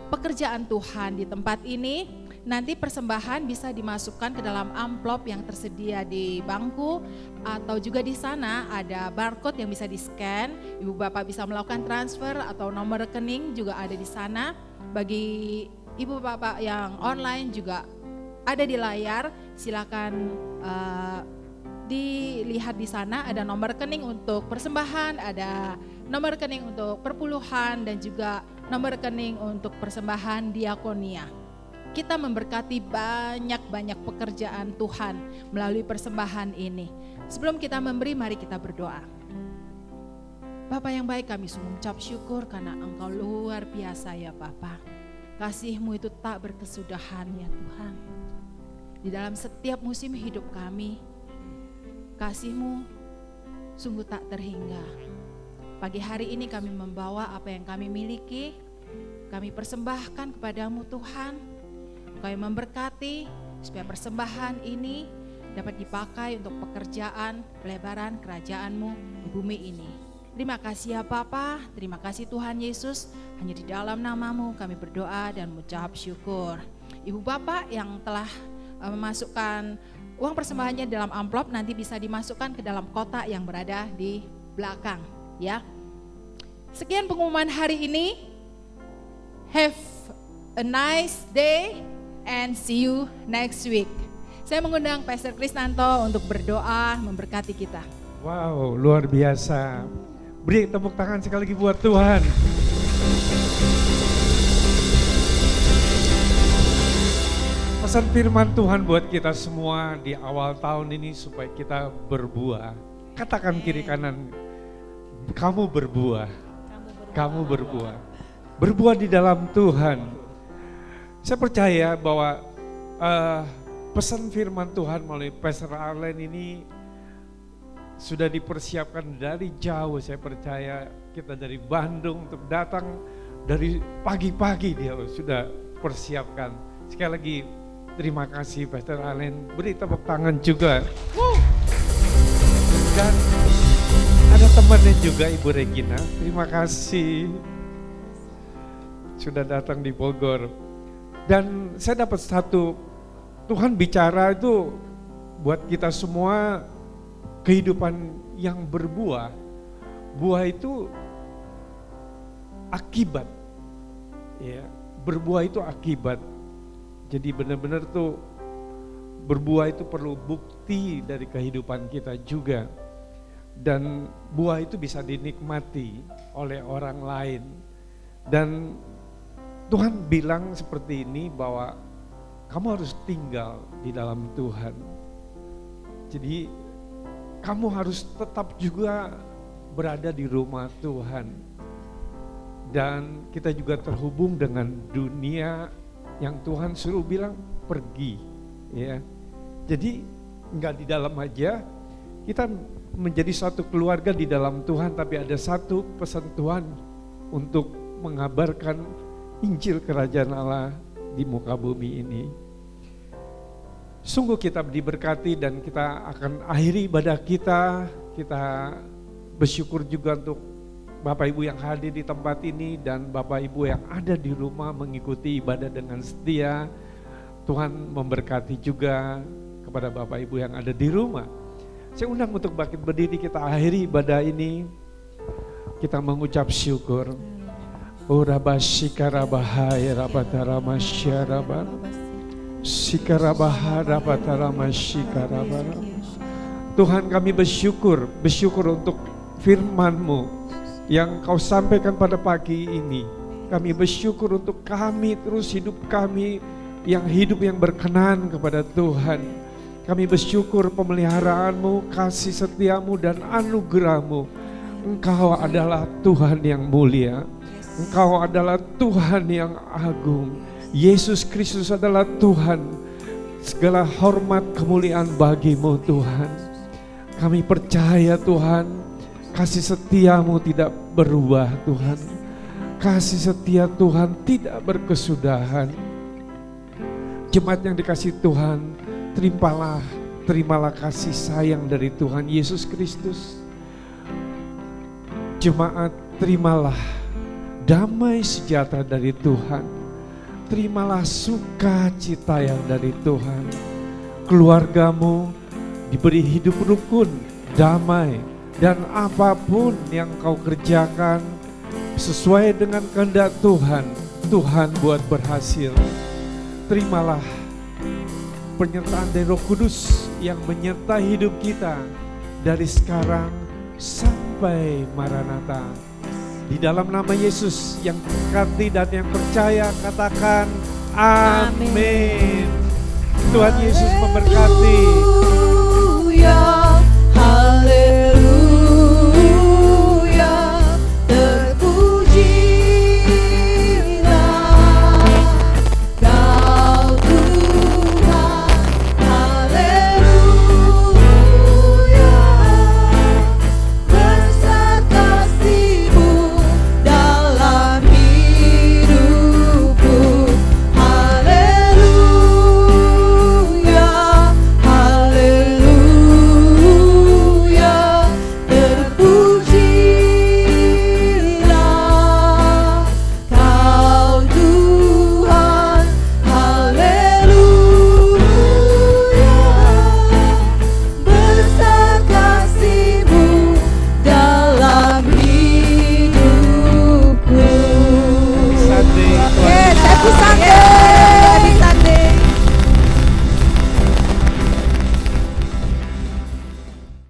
pekerjaan Tuhan di tempat ini. Nanti persembahan bisa dimasukkan ke dalam amplop yang tersedia di bangku atau juga di sana ada barcode yang bisa di-scan. Ibu Bapak bisa melakukan transfer atau nomor rekening juga ada di sana. Bagi Ibu Bapak yang online juga ada di layar, silakan dilihat di sana ada nomor rekening untuk persembahan, ada nomor rekening untuk perpuluhan dan juga nomor rekening untuk persembahan diakonia. Kita memberkati banyak-banyak pekerjaan Tuhan melalui persembahan ini. Sebelum kita memberi, mari kita berdoa. Bapa yang baik, kami sungguh mengucap syukur karena Engkau luar biasa ya Bapa. Kasih-Mu itu tak berkesudahan ya Tuhan. Di dalam setiap musim hidup kami, Kasih-Mu sungguh tak terhingga. Pagi hari ini kami membawa apa yang kami miliki, kami persembahkan kepadamu Tuhan. Kami memberkati supaya persembahan ini dapat dipakai untuk pekerjaan pelebaran kerajaan-Mu di bumi ini. Terima kasih ya Bapa, terima kasih Tuhan Yesus. Hanya di dalam nama-Mu kami berdoa dan mengucap syukur. Ibu Bapak yang telah memasukkan uang persembahannya dalam amplop nanti bisa dimasukkan ke dalam kotak yang berada di belakang ya. Sekian pengumuman hari ini. Have a nice day and see you next week. Saya mengundang Pastor Krisnanto untuk berdoa memberkati kita. Wow, luar biasa. Beri tepuk tangan sekali lagi buat Tuhan. Pesan firman Tuhan buat kita semua di awal tahun ini supaya kita berbuah. Katakan kiri kanan, kamu berbuah. Kamu berbuah. Berbuah di dalam Tuhan. Saya percaya bahwa pesan firman Tuhan melalui Pastor Arlen ini sudah dipersiapkan dari jauh. Saya percaya kita dari Bandung untuk datang dari pagi-pagi dia sudah persiapkan. Sekali lagi terima kasih Pastor Allen, beri tepuk tangan juga. Dan ada temannya juga Ibu Regina, terima kasih sudah datang di Bogor. Dan saya dapat satu, Tuhan bicara itu buat kita semua kehidupan yang berbuah. Buah itu akibat, ya, berbuah itu akibat. Jadi benar-benar tuh berbuah itu perlu bukti dari kehidupan kita juga. Dan buah itu bisa dinikmati oleh orang lain. Dan Tuhan bilang seperti ini bahwa kamu harus tinggal di dalam Tuhan. Jadi kamu harus tetap juga berada di rumah Tuhan. Dan kita juga terhubung dengan dunia yang Tuhan suruh bilang pergi, ya. Jadi enggak di dalam aja, kita menjadi satu keluarga di dalam Tuhan, tapi ada satu pesan Tuhan untuk mengabarkan Injil Kerajaan Allah di muka bumi ini. Sungguh kita diberkati dan kita akan akhiri ibadah kita. Kita bersyukur juga untuk Bapak Ibu yang hadir di tempat ini dan Bapak Ibu yang ada di rumah mengikuti ibadah dengan setia. Tuhan memberkati juga kepada Bapak Ibu yang ada di rumah. Saya undang untuk bangkit berdiri, kita akhiri ibadah ini. Kita mengucap syukur. Ora basikarabahaya rabataramasyaraba. Sikarabahara rabataramasyikarabara. Tuhan, kami bersyukur untuk firman-Mu yang Kau sampaikan pada pagi ini. Kami bersyukur untuk kami terus hidup kami yang hidup yang berkenan kepada Tuhan. Kami bersyukur pemeliharaan-Mu, kasih setia-Mu dan anugerah-Mu. Engkau adalah Tuhan yang mulia. Engkau adalah Tuhan yang agung. Yesus Kristus adalah Tuhan. Segala hormat kemuliaan bagi-Mu Tuhan. Kami percaya Tuhan, kasih setia-Mu tidak berubah Tuhan. Kasih setia Tuhan tidak berkesudahan. Jemaat yang dikasih Tuhan, terimalah kasih sayang dari Tuhan Yesus Kristus. Jemaat, terimalah damai sejahtera dari Tuhan. Terimalah sukacita yang dari Tuhan. Keluargamu diberi hidup rukun, damai, dan apapun yang kau kerjakan sesuai dengan kehendak Tuhan, Tuhan buat berhasil. Terimalah penyertaan dari Roh Kudus yang menyertai hidup kita dari sekarang sampai Maranatha. Di dalam nama Yesus yang berkati dan yang percaya katakan amin. Tuhan Yesus memberkati. Haleluya.